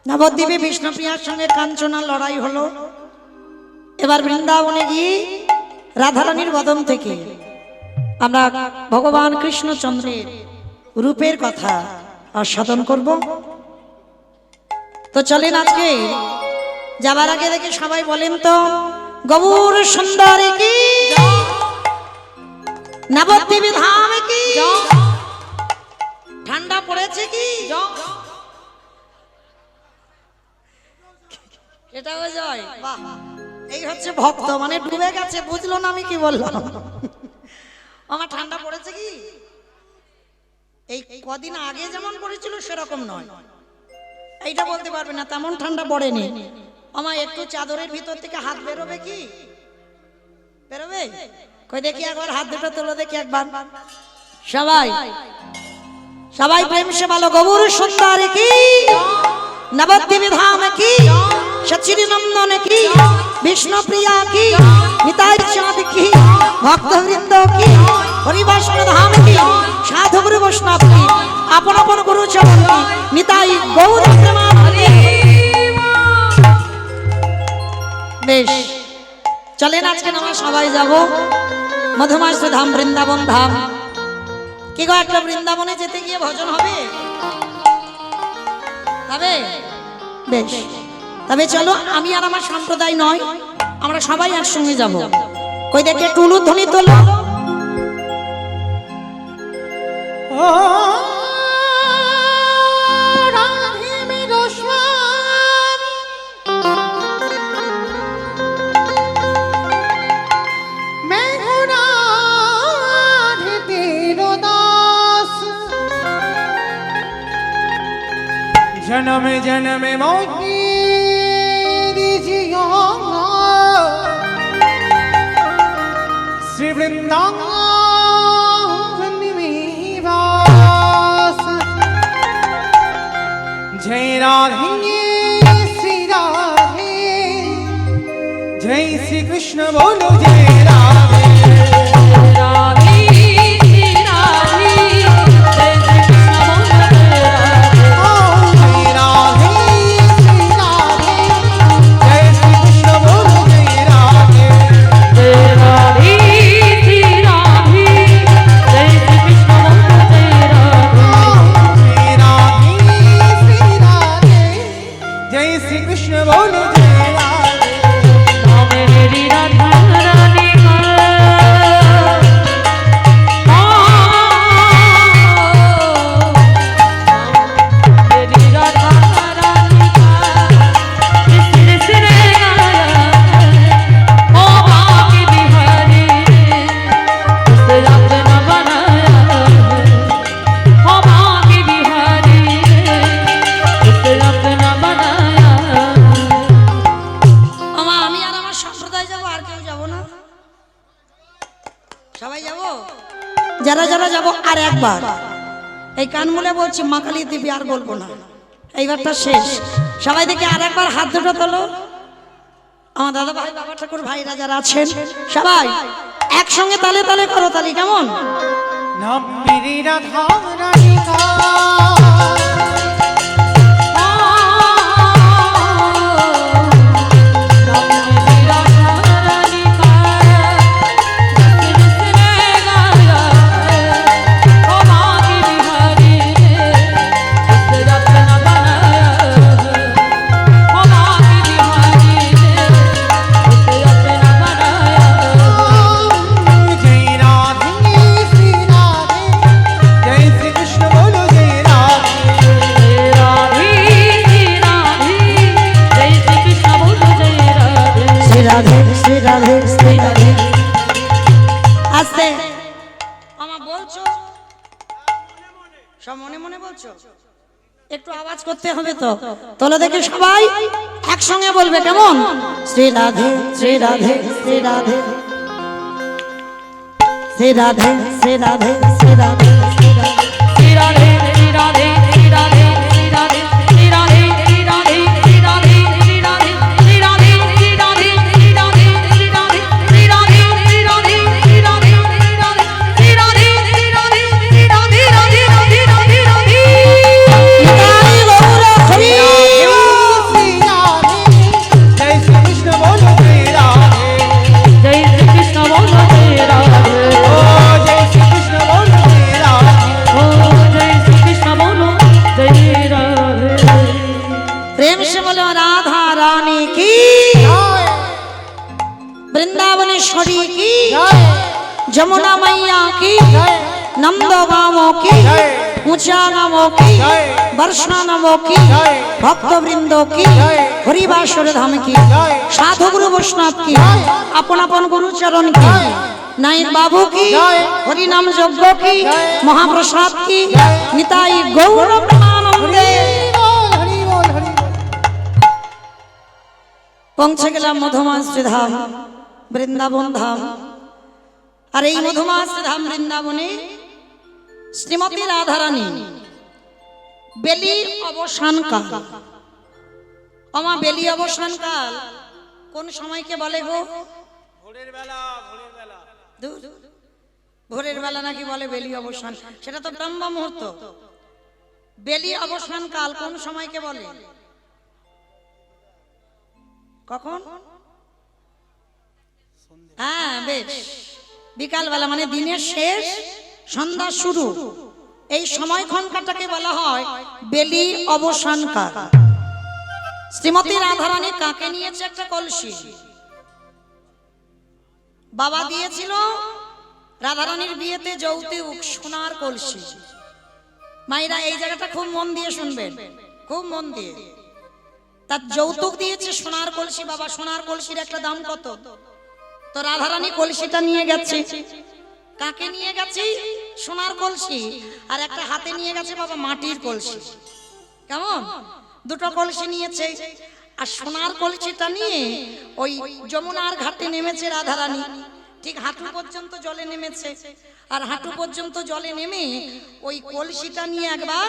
নবদ্বীপে বিষ্ণুপ্রিয়ার সঙ্গে কাঞ্চনার লড়াই হলো। এবার বৃন্দাবনে গিয়ে রাধারানীর বদন থেকে আমরা ভগবান কৃষ্ণচন্দ্রের রূপের কথা আস্বাদন করব। তো চলেন আজকে যাবার আগে দেখে সবাই বলেন তো, গৌর সুন্দরী কি, নবদ্বীপ ধাম কি, ঠান্ডা পড়েছে কি, এটাও জয়। বাহ, এই হচ্ছে ভক্ত, মানে ডুবে গেছে, বুঝলো না আমি কি বললাম। আমার ঠান্ডা পড়েছে কি, এই কদিন আগে যেমন পড়েছিল সেরকম নয়, এইটা বলতে পারবে না, তেমন ঠান্ডা পড়েনি। আমার একটু চাদরের ভিতর থেকে হাত বেরোবে কি, বেরোবে? কই দেখি একবার হাত দুটো তোলো দেখি একবার। সবাই সবাই প্রেম সে বলো, গৌর সুন্দর কি, নবদ্বীপ ধাম কি, সচির নন্দন কি, বিষ্ণুপ্রিয়া কি, নিতাই চাঁদ কি, ভক্তবৃন্দ কি, হরিবাসন ধাম কি, সাধু গুরু বৈষ্ণব কি, আপন আপন গুরু চরণ কি, নিতাই গৌর প্রেমানন্দে। বেশ, চলেন আজকে আমরা সবাই যাব মধুমাস ধাম, বৃন্দাবন ধাম। কি গো, একটা বৃন্দাবনে যেতে গিয়ে ভজন হবে? তবে বেশ, তবে চলো, আমি আর আমার সম্প্রদায় নয়, আমরা সবাই একসঙ্গে যাব। কই দেখে টুলু ধ্বনি তোলো। जन्म जन्म मोही जिया श्री वृंदावन में वास। जय राधे श्री राधे, जय श्री कृष्ण बोलो जय राधे। যারা যারা যাব আর একবার এই কান মুলে বলছি, মা কালী দেবী আর বলবো না, এইবারটা শেষ। সবাই দেখে আর একবার হাত দুটো তোলো। আমার দাদা ভাই, বাবা ঠাকুর ভাইরা যারা আছেন সবাই একসঙ্গে তালে তালে করো তালি, কেমন? নাম মেরি রাধা রানী কা, একটু আওয়াজ করতে হবে তো, তোলো দেখে সবাই একসঙ্গে বলবে, কেমন? শ্রী রাধে শ্রী রাধে শ্রী রাধে শ্রী রাধে শ্রী রাধে শ্রী রাধে শ্রী রাধে श्री राधे श्री राधे श्री राधे श्री राधे श्री राधे श्री राधे श्री राधे श्री राधे श्री राधे श्री राधे श्री राधे श्री राधे श्री राधे श्री राधे श्री राधे श्री राधे श्री राधे श्री राधे श्री राधे राधे राधे राधे राधे। वृंदावनेश्वरी की जमुना मैया की नंद गांवों की ऊंचा गांवों की वर्षा नवों की भक्त वृंदों की हरिवासर धाम की साधु गुरु वैष्णव की अपन अपन गुरु चरण की नायक बाबू की हरि नाम यज्ञ की महाप्रसाद की निताई गौर प्रेमानंदे पहुंचे गेलाम मधुमाश्री धाम বৃন্দাবন ধাম। আর এই মধুমাশ্রী ধাম বৃন্দাবনে শ্রীমতী রাধারানী বেলির অবসানকাল, আমা বেলি অবসানকাল কোন সময়কে বলে গো? ভোরের বেলা। ভোরের বেলা নাকি বলে বেলি অবসান, সেটা তো ব্রহ্ম মুহূর্ত। বেলি অবসানকাল কোন সময়কে বলে? কখন? হ্যাঁ বেশ, বিকালবেলা মানে দিনের শেষ সন্ধ্যা শুরু, এই সময়ক্ষণটাকে বলা হয় বেলির অবসানকাল। শ্রীমতী রাধারানী কাকে নিয়েছে? একটা কলসি বাবা দিয়েছিল রাধারানীর বিয়েতে যৌতুক, সোনার কলসি। মায়েরা এই জায়গাটা খুব মন দিয়ে শুনবেন, খুব মন দিয়ে। তার যৌতুক দিয়েছে সোনার কলসি বাবা। সোনার কলসির একটা দাম কত? তো রাধারানী কলসিটা নিয়ে গেছে। কাকে নিয়ে গেছে? সোনার কলসি, আর একটা হাতে নিয়ে গেছে বাবা মাটির কলসি। কেমন? দুটো কলসি নিয়েছে। আর সোনার কলসিটা নিয়ে ওই যমুনার ঘাটে নেমেছে রাধারানী। ঠিক হাঁটু পর্যন্ত জলে নেমেছে, আর হাঁটু পর্যন্ত জলে নেমে ওই কলসিটা নিয়ে একবার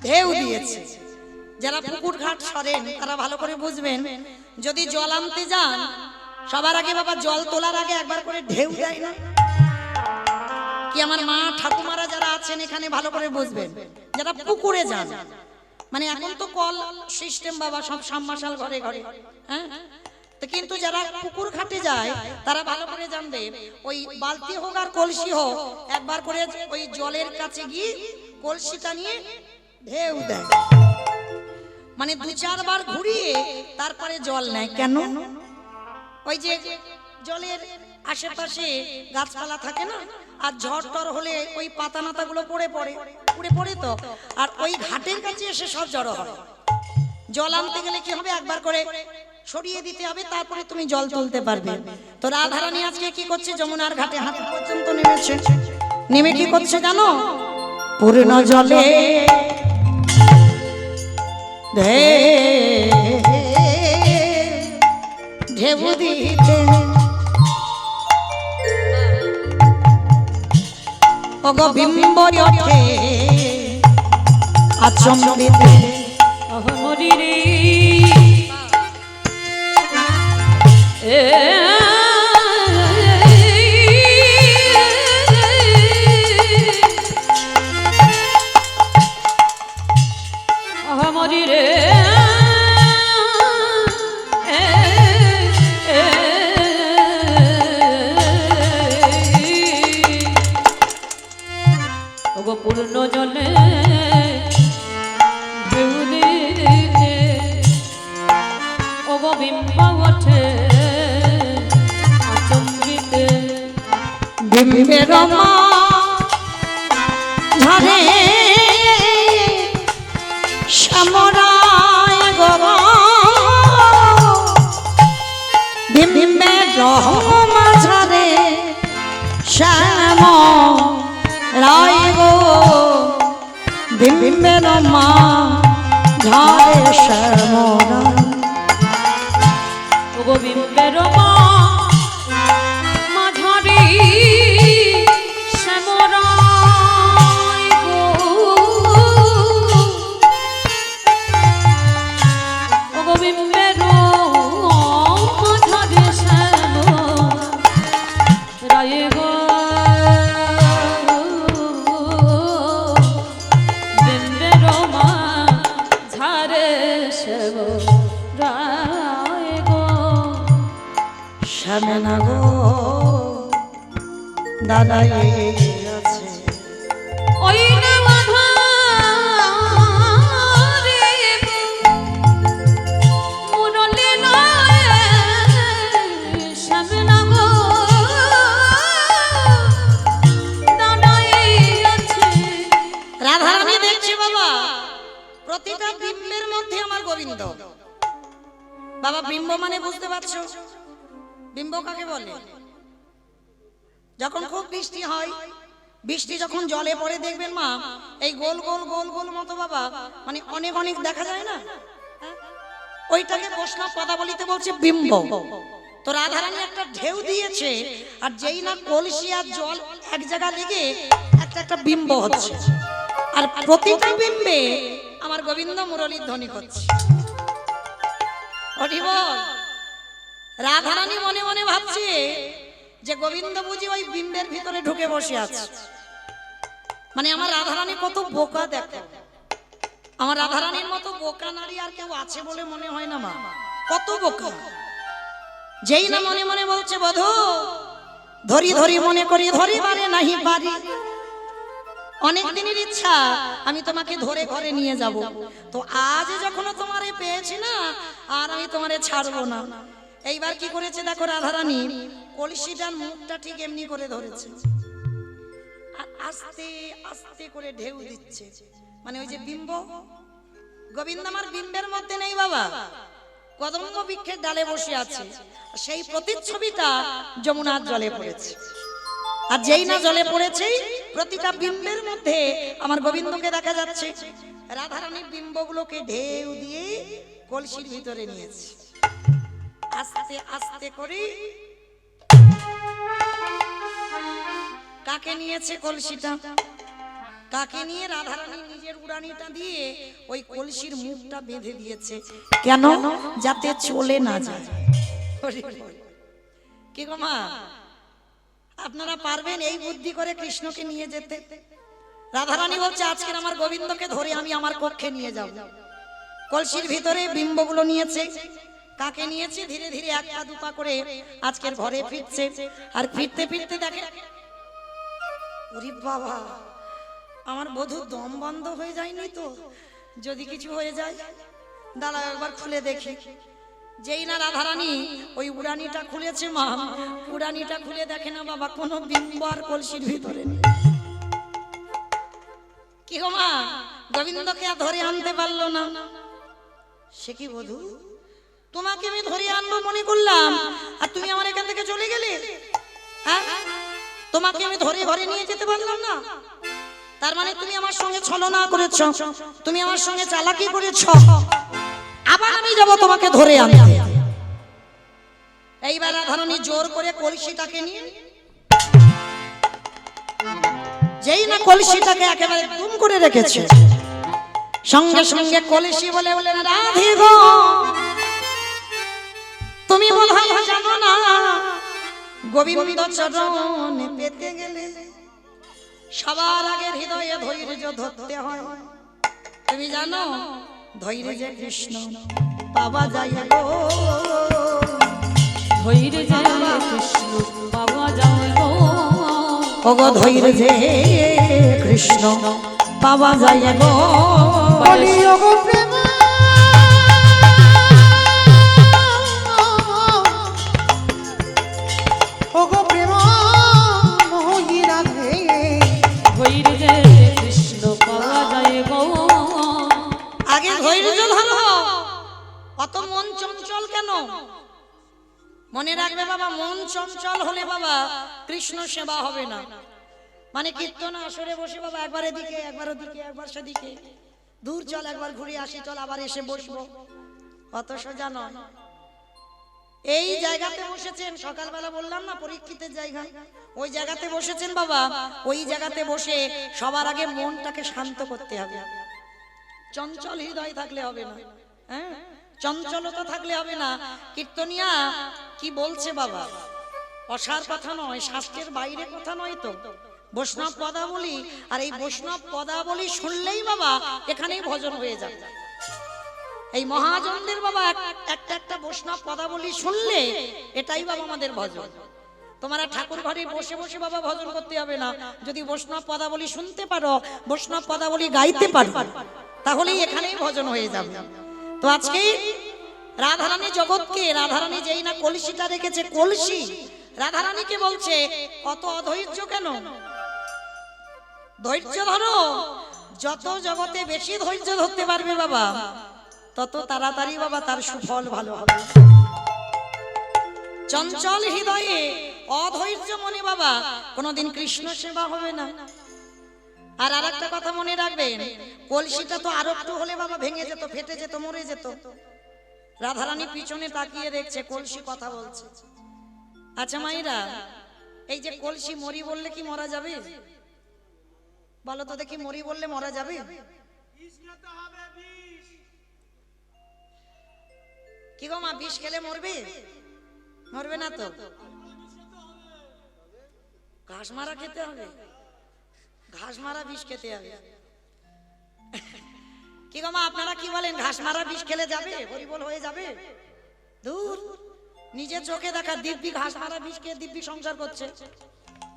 ঢেউ দিয়েছে। যারা পুকুর ঘাট সরেন তারা ভালো করে বুঝবেন, যদি জল আনতে যান সবার আগে বাবা জল তোলার আগে একবার করে ঢেউ দেয় না কি? আমার মা ঠাকুমারা যারা আছেন এখানে ভালো করে বুঝবেন, যারা পুকুরে যান, মানে এখন তো কল সিস্টেম বাবা, সব সাবমার্শাল ঘরে ঘরে, হ্যাঁ, তো কিন্তু যারা পুকুর ঘাটে যায় তারা ভালো করে জানবে, ওই বালতি হোক আর কলসি হোক একবার করে ওই জলের কাছে গিয়ে কলসিটা নিয়ে ঢেউ দেয়, মানে দু চারবার ঘুরিয়ে তারপরে জল নেয়। কেন? ওই যে জলের আশেপাশে গাছপালা থাকে না, আর ঝড় টর হলে ওই পাতা নাতাগুলো পড়ে পড়ে তো, আর ওই ঘাটের কাছে এসে সব জড়ো হয়। জল আনতে গেলে কি হবে? একবার করে সরিয়ে দিতে হবে, তারপরে তুমি জল তুলতে পারবে। তো রাধারানী আজকে কি করছে? যমুনার ঘাটে হাঁটু পর্যন্ত নেমেছে। নেমে কি করছে জানো? পূর্ণ জলে ঢেউ দিতে ওগো বিম্বরি ওঠে আচম্বিতে। মরি রে মরি রে পূর্ণ জলে ঢেউ দিতে ওগো বিম্ব ওঠে আচম্বিতে। বিম্বের মা ঝরে শ্যামরায় গো, বিম্বের মা ঝরে শ্যাম রায় গো, বিম্বের মা ঝরে শ্যামরায়। ওগো বিম্বের মা ঝরে শ্যামরায় গো, ওগো বিম্বের মা ঝরে শ্যামরায় গো, বিম্বের মা ঝরে শ্যামরায় গো। শ্যামে না গো দাদাই আছে ওই না মাধা রে মুরলে না বাবা বিম্ব মানে বুঝতে পারছো? বিম্ব কাকে বলে? যখন খুব বৃষ্টি হয়, বৃষ্টি যখন জলে পড়ে দেখবেন মা, এই গোল গোল গোল গোল মতো বাবা মানে অনেক অনেক দেখা যায় না, ওইটাকে বৈষ্ণব পদাবলিতে বলছে বিম্ব। তো রাধারানী একটা ঢেউ দিয়েছে, আর যেই না কলসি আর জল এক জায়গা লেগে একটা একটা বিম্ব হচ্ছে, আর প্রতিটা বিম্বে আমার গোবিন্দ মুরলীর ধ্বনি করছে। হরি বল। রাধারানী মনে মনে ভাবছে যে গোবিন্দ বুঝি ওই বিম্বের ভিতরে ঢুকে বসে আছে। মানে আমার রাধারানী কত বোকা দেখো, আমার রাধারানীর মতো বোকা নারী আর কেউ আছে বলে মনে হয় না মা, কত বোকা। যেই না মনে মনে বলছে বধূ ধরি ধরি মনে করি ধরি পারে নাহি পারি, অনেক দিনের ইচ্ছা আমি তোমাকে ধরে ঘরে নিয়ে যাব, তো আজ যখন তোমারে পেয়েছি না আর আমি তোমারে ছাড়বো না। এইবার কি করেছে দেখো রাধারানী, কলসিটার মুখটা ঠিক এমনি করে ধরেছে আর আস্তে আস্তে করে ঢেউ দিচ্ছে। মানে ওই যে বিম্ব, গোবিন্দ আমার বিম্বের মধ্যে নেই বাবা, কদম্ব বৃক্ষের ডালে বসে আছে, সেই প্রতিচ্ছবিটা যমুনার জলে পড়েছে। আর যেই না জলে পড়েছে প্রতিটা বিম্বের মধ্যে আমার গোবিন্দকে দেখা যাচ্ছে। রাধারানী বিম্বগুলোকে ঢেউ দিয়ে কলসির ভিতরে নিয়েছে, আস্তে আস্তে করে। কাকে নিয়েছে কলসিটা? কাকে নিয়ে? রাধারানী নিজের উড়ানিটা দিয়ে ওই কলসির মুখটা বেঁধে দিয়েছে। কেন? যাতে চলে না যায়। কি গো মা, আপনারা পারবেন এই বুদ্ধি করে কৃষ্ণকে নিয়ে যেতে? রাধারানী বলছে আজকের আমার গোবিন্দকে ধরে আমি আমার কক্ষে নিয়ে যাব। কলসির ভিতরে বিম্বগুলো নিয়েছে। কাকে নিয়েছে? ধীরে ধীরে এক পা দুপা করে আজকের ঘরে ফিরছে। আর ফিরতে ফিরতে দেখে ওরে বাবা, আমার বধূ দম বন্ধ হয়ে যায়নি তো? যদি কিছু হয়ে যায় দাঁড়া একবার খুলে দেখি। যেই না রাধারানী ওই উড়ানিটা খুলেছে মা, উড়ানিটা খুলে দেখে না বাবা কোনো বিম্ব আর কলসির ভিতরে নেই। কি গো মা, গোবিন্দকে আর ধরে আনতে পারলো না। সে কি বধূ, তোমাকে আমি ধরে আনবো মনে করলাম আর তুমি আমার এখান থেকে চলে গেলে? হ্যাঁ, তোমাকে আমি ধরে ঘরে নিয়ে যেতে পারলাম না, তার মানে তুমি আমার সঙ্গে ছলনা করেছ, তুমি আমার সঙ্গে চালাকি করেছ। আবার আমি যাব তোমাকে ধরে আনতে। এইবার রাধারানী জোর করে কলসিটাকে নিয়ে, যেই না কলসিটাকে একেবারে দুম করে রেখেছে, সঙ্গে সঙ্গে কলসি বলে বলেন রাধে গো তুমি বোধহয় জানো না গোবিন্দ চরণে পেতে গেলে সবার আগে হৃদয়ে ধৈর্য ধরতে হয়। তুমি জানো ধৈর্য কৃষ্ণ পাওয়া যায় গো, ধৈর্য কৃষ্ণ পাওয়া যায় গো, ওগো ধৈর্য কৃষ্ণ পাওয়া যায় গো। বলি ওগো প্রেম ওগো প্রেম মোহি রাধে, ধৈর্য কৃষ্ণ পাওয়া যায় গো। আগে ধৈর্য ধরো, অত মন চঞ্চল কেন? মনে রাখবে বাবা, মন চঞ্চল হলে বাবা কৃষ্ণ সেবা হবে না। মানে কীর্তন আসরে বসে বাবা একবার এদিকে একবার ওদিকে একবার সেদিকে, দূর চল একবার ঘুরে আসি, চল আবার এসে বসবো, অত সোজা নয়। এই জায়গাতে বসেছেন, সকালবেলা বললাম না পরীক্ষিতের জায়গা, ওই জায়গাতে বসেছেন বাবা, ওই জায়গাতে বসে সবার আগে মনটাকে শান্ত করতে হবে। চঞ্চল হৃদয় থাকলে হবে না, হ্যাঁ, চঞ্চলতা থাকলে হবে না। কীর্তনিয়া কি বলছে বাবা, অসার কথা নয়, শাস্ত্রের বাইরে কথা নয় তো, বৈষ্ণব পদাবলী। আর এই বৈষ্ণব পদাবলী শুনলেই বাবা এখানেই ভজন হয়ে যাবে। এই মহাজনদের বাবা একটা একটা বৈষ্ণব পদাবলী শুনলে এটাই বাবা আমাদের ভজন। তোমরা ঠাকুর ঘরে বসে বসে বাবা ভজন করতে হবে না, যদি বৈষ্ণব পদাবলী শুনতে পারো, বৈষ্ণব পদাবলী গাইতে পারো, তাহলেই এখানেই ভজন হয়ে যাবে। তো আজকে রাধারানী জগৎকে, রাধারানী যেই না কলসিটা রেখেছে, কলসি রাধারানীকে বলছে কত অধৈর্য কেন? ধৈর্য ধরো, যত জগতে বেশি ধৈর্য ধরতে পারবে বাবা তত তাড়াতাড়ি বাবা তার সুফল ভালো হবে। চঞ্চল হৃদয়ে অধৈর্য মনে বাবা কোনোদিন কৃষ্ণ সেবা হবে না। আর আরেকটা কথা মনে রাখবেন, কলসিটা তো আরো একটু হলে বাবা ভেঙে যেত, ফেটে যেত, মরে যেত। রাধারানী পিছনে তাকিয়ে দেখছে, কলসি কথা বলছে। আচ্ছা মাইরা, এই যে কলসি মরি বললে কি মরা যাবে? বলো তো দেখি, মরি বললে মরা যাবে? কি গো মা, বিষ খেলে মরবে? মরবে না তো। ঘাস মারা খেতে হবে, ঘাস মারা বিষ খেতে হবে। কি গো মা, আপনারা কি বলেন, ঘাস মারা বিষ খেলে যাবে, হরিবল হয়ে যাবে? দূর, নিজে চোখে দেখা দিব্যি ঘাস মারা বিষ খেয়ে দিব্যি সংসার করছে,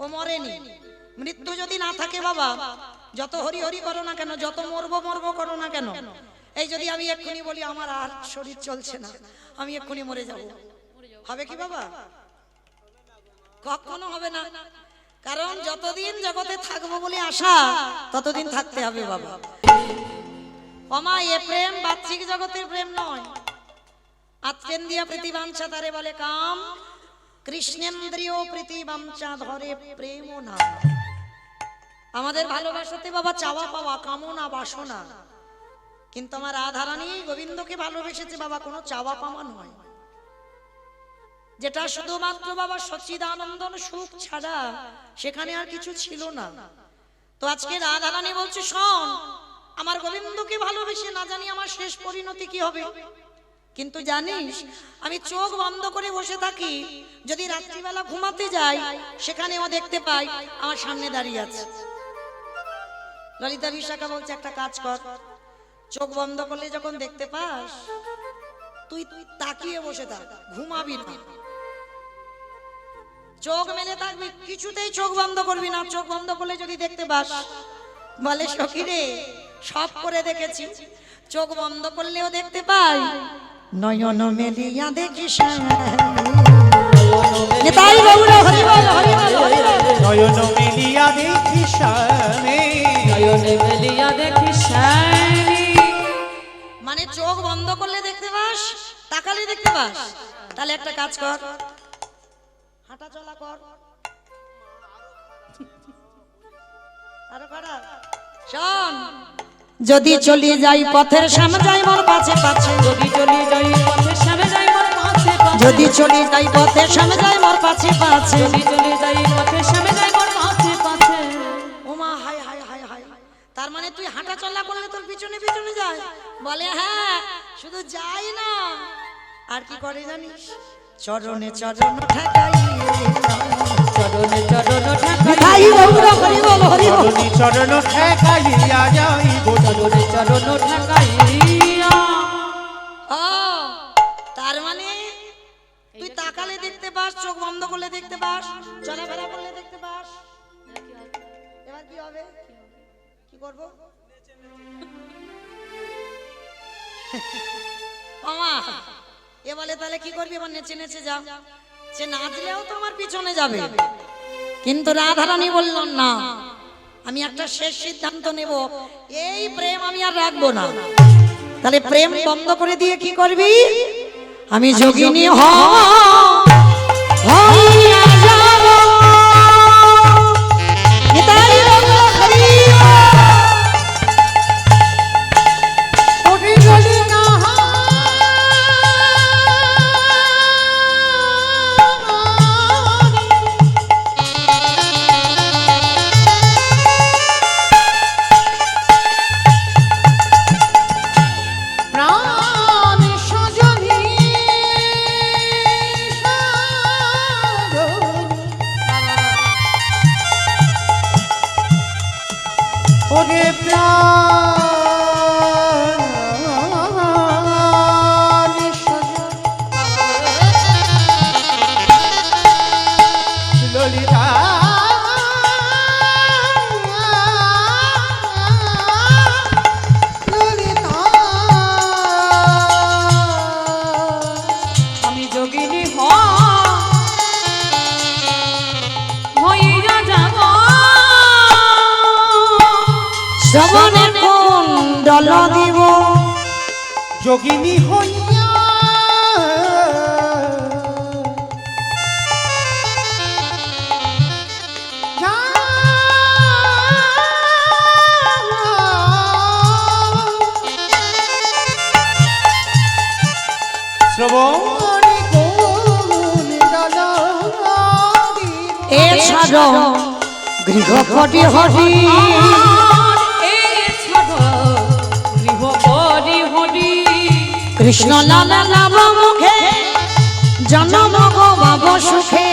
ও মরেনি। মৃত্যু যদি না থাকে বাবা, যত হরি হরি করো না কেন, যত মরবো মরবো করো না কেন, এই যদি আমি এক্ষুনি বলি আমার আর শরীর চলছে না, আমি এক্ষুনি মরে যাব, হবে কি বাবা? কখনো হবে না। কারণ যতদিন জগতে থাকবো বলে আশা, ততদিন থাকতে হবে বাবা। ওমা, এ প্রেম বাহ্যিক জগতের প্রেম নয়। আত্মেন্দ্রিয় প্রীতি বাঞ্ছা তারে বলে কাম, কৃষ্ণেন্দ্রিয় প্রীতি বাঞ্ছা ধরে প্রেম না। আমাদের ভালোবাসাতে বাবা চাওয়া পাওয়া, কামনা, বাসনা। কিন্তু আমার রাধারানী গোবিন্দকে ভালোবেসেছে বাবা, কোনো চাওয়া পাওয়া নয়, যেটা শুধুমাত্র বাবা সচ্চিদানন্দন সুখ ছাড়া সেখানে আর কিছু ছিল না। তো আজকে রাধারানী বলছে, শোন, আমার গোবিন্দকে ভালোবেসে না জানি আমার শেষ পরিণতি কি হবে। কিন্তু জানিস, আমি চোখ বন্ধ করে বসে থাকি, যদি রাত্রিবেলা ঘুমাতে যাই, সেখানেও দেখতে পাই আমার সামনে দাঁড়িয়ে আছে। ললিতা বিশাখা বলছে, একটা কাজ কর, চোখ বন্ধ করলে যখন দেখতে পাস, তুই তাকিয়ে বসে থাক, ঘুমাবি না, চোখ মেলে থাকবি, কিছুতেই চোখ বন্ধ করবি না। চোখ বন্ধ করলে যদি দেখতে পাস, বলে সখী রে, সব করে দেখেছি, চোখ বন্ধ করলেও দেখতে পাই, নয়ন মেলিয়া দেখিস। নয়ন মেলিয়া দেখি শ্যামে, নয়ন মেলিয়া দেখি শ্যামে। মানে চোখ বন্ধ করলে দেখতে পাস, তাকালে দেখতে পাস। তাহলে একটা কাজ কর, হাঁটা চলা কর, আরো করা। শোন, যদি চলি যাই পথের সামনে যাই মোর পাছে পাছে, যদি চলি যাই পথের সামনে যাই মোর পাছে পাছে, যদি চলি যাই পথের সামনে যাই মোর পাছে পাছে, যদি চলি যাই পথের সামনে যাই মোর পাছে পাছে। ওমা, হাই হাই হাই হাই। তার মানে তুই হাঁটা চলা করলে তোর পিছনে পিছনে যায়? বলে হ্যাঁ, শুধু যাই না, আর কি করে জানিস? চরণে চরণ ঠেকাই, চরণে চরণ ঠাই গৌরা হরি বল হরি বল। চরণে চরণ ঠেকাইয়া যাইব, চরণে চরণ ঠেকাইয়া। ও, তার মানে তুই তাকালে দেখতে পাস, চোখ বন্ধ করলে দেখতে পাস, চলাফেরা করলে দেখতে পাস। এবার কি হবে? কি করবো? মামা, এ বলে তাহলে কি করবি? এবার নেচে নেচে যা। সে নাচলেও তো আমার পিছনে যাবে। কিন্তু রাধারানী বললাম না, আমি একটা শেষ সিদ্ধান্ত নেব, এই প্রেম আমি আর রাখবো না। তাহলে প্রেম বন্ধ করে দিয়ে কি করবি? আমি যোগিনী হইয়া যাব। নিতাই গৌর হরি ওরে গলি না প্রাণ সজনী ওরে প্রাণ ললিতা ললিতা আমি যোগিনী হইয়া যাব। শ্রবণে কুণ্ডল দিব, যোগিনী হইয়া শ্রবণে গুণ গালা এছাড়া গৃহপতি হরি কৃষ্ণ নাম নাম মুখে জন্ম গো বাব সুখে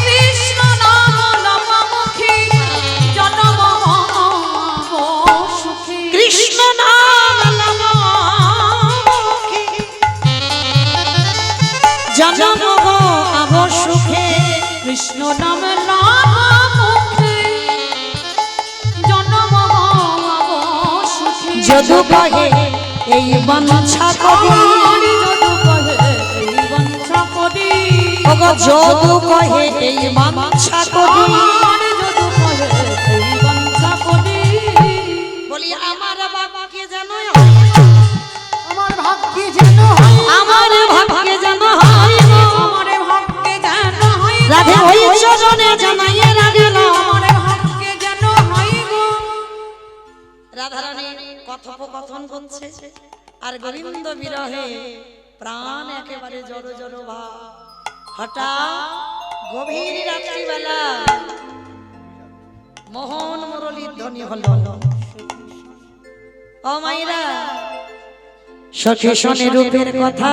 কৃষ্ণ নাম নাম মুখে জন্ম সুখে কৃষ্ণ নাম নাম মুখে জন্ম গো বাব সুখে কৃষ্ণ নাম নাম মুখে জন্ম সুখে যদু কহে এই বাঞ্ছা করি ওগো যদু কহে এই বাঞ্ছা করি বলি আমার বাবাকে জানো আমার ভাগ্যে যেন হয় আমার ভাগ্যে জানো হয় গো। রাধে ওই চরণে জানাইয়ে রাখিল রাধারানী কথোপকথন করছে আর গোবিন্দ বিরহে প্রাণ একেবারে জড়ো জড়ো ভাব হঠাৎ গভীর রাত্রিবেলা মোহন মুরলীর ধ্বনি হলো ও মাইরা সখী শোনে রূপের কথা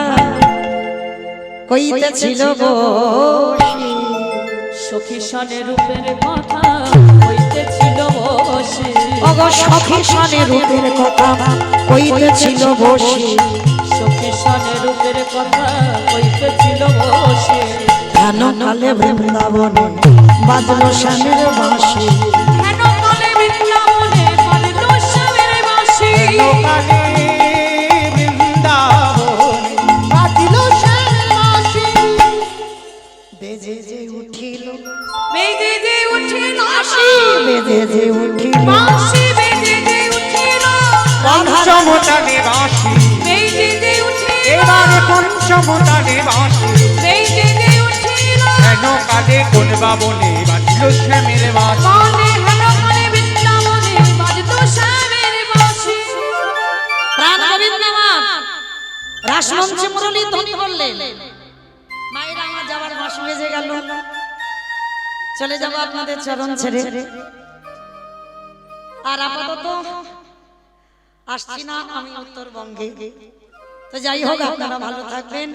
কইতেছিল বসি সখী শনে রূপের কথা হইতেছিল বসে ওগো সখী শোনে রূপের কথা কইতেছিল বসি সখী শনে রূপের কথা হইতেছিল বসে ধ্যান কালে বৃন্দাবনে বাজলো শ্যামের বাঁশি কেন কালে বৃন্দাবনে বাজলো শ্যামের বাঁশি লোকালে বৃন্দাবনে বাজিল শ্যামের বাঁশি বেজে যে উঠিল বেজে যে উঠিল বেজে যে উঠিল বাঁশি বেজে যে উঠিল পঞ্চমতানে বাঁশি বেজে যে উঠিল এবারে পঞ্চমতানে বাঁশি বেজে যে উঠিল কেন কালে কোন বাবনে বাজিল শ্যামের বাঁশি কালে হেন কালে বৃন্দাবনে বাজলো শ্যামের বাঁশি প্রাণ গোবিন্দ আমার রাসমঞ্চে মুরলী ধ্বনি করলেন মায়েরা আমার যাবার মাস বেজে গেল চলে যাব আপনাদের চরণ ছেড়ে আর আপাতত আসছি না আমি উত্তরবঙ্গে তো যাই হোক আপনারা ভালো থাকবেন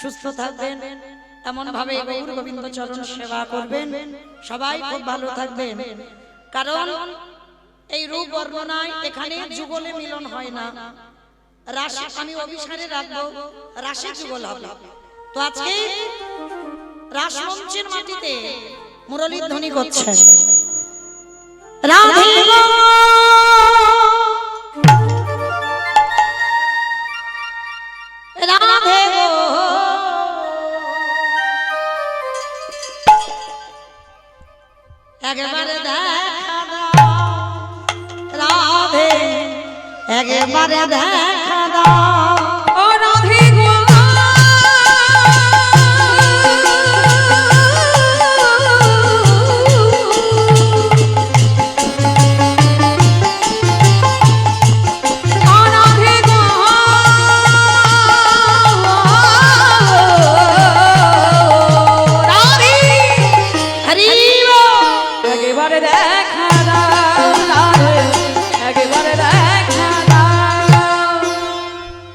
সুস্থ থাকবেন এমন ভাবে গৌর গোবিন্দ চরণ সেবা করবেন সবাই খুব ভালো থাকবেন কারণ এই রূপ বর্ণনায় এখানে যুগলে মিলন হয় না রাশি আমি অভিসারে রাখবো রাশি যুগল হবে তো আজকে রাসমঞ্চের মাটিতে মুরলীর ধ্বনি করছেন রাধে গো রাধে গো একবারে দেখা দাও রাধে একবারে দেখা দাও ও রাধে গো ও রাধে গো রাধে হরি বল একেবারে দেখ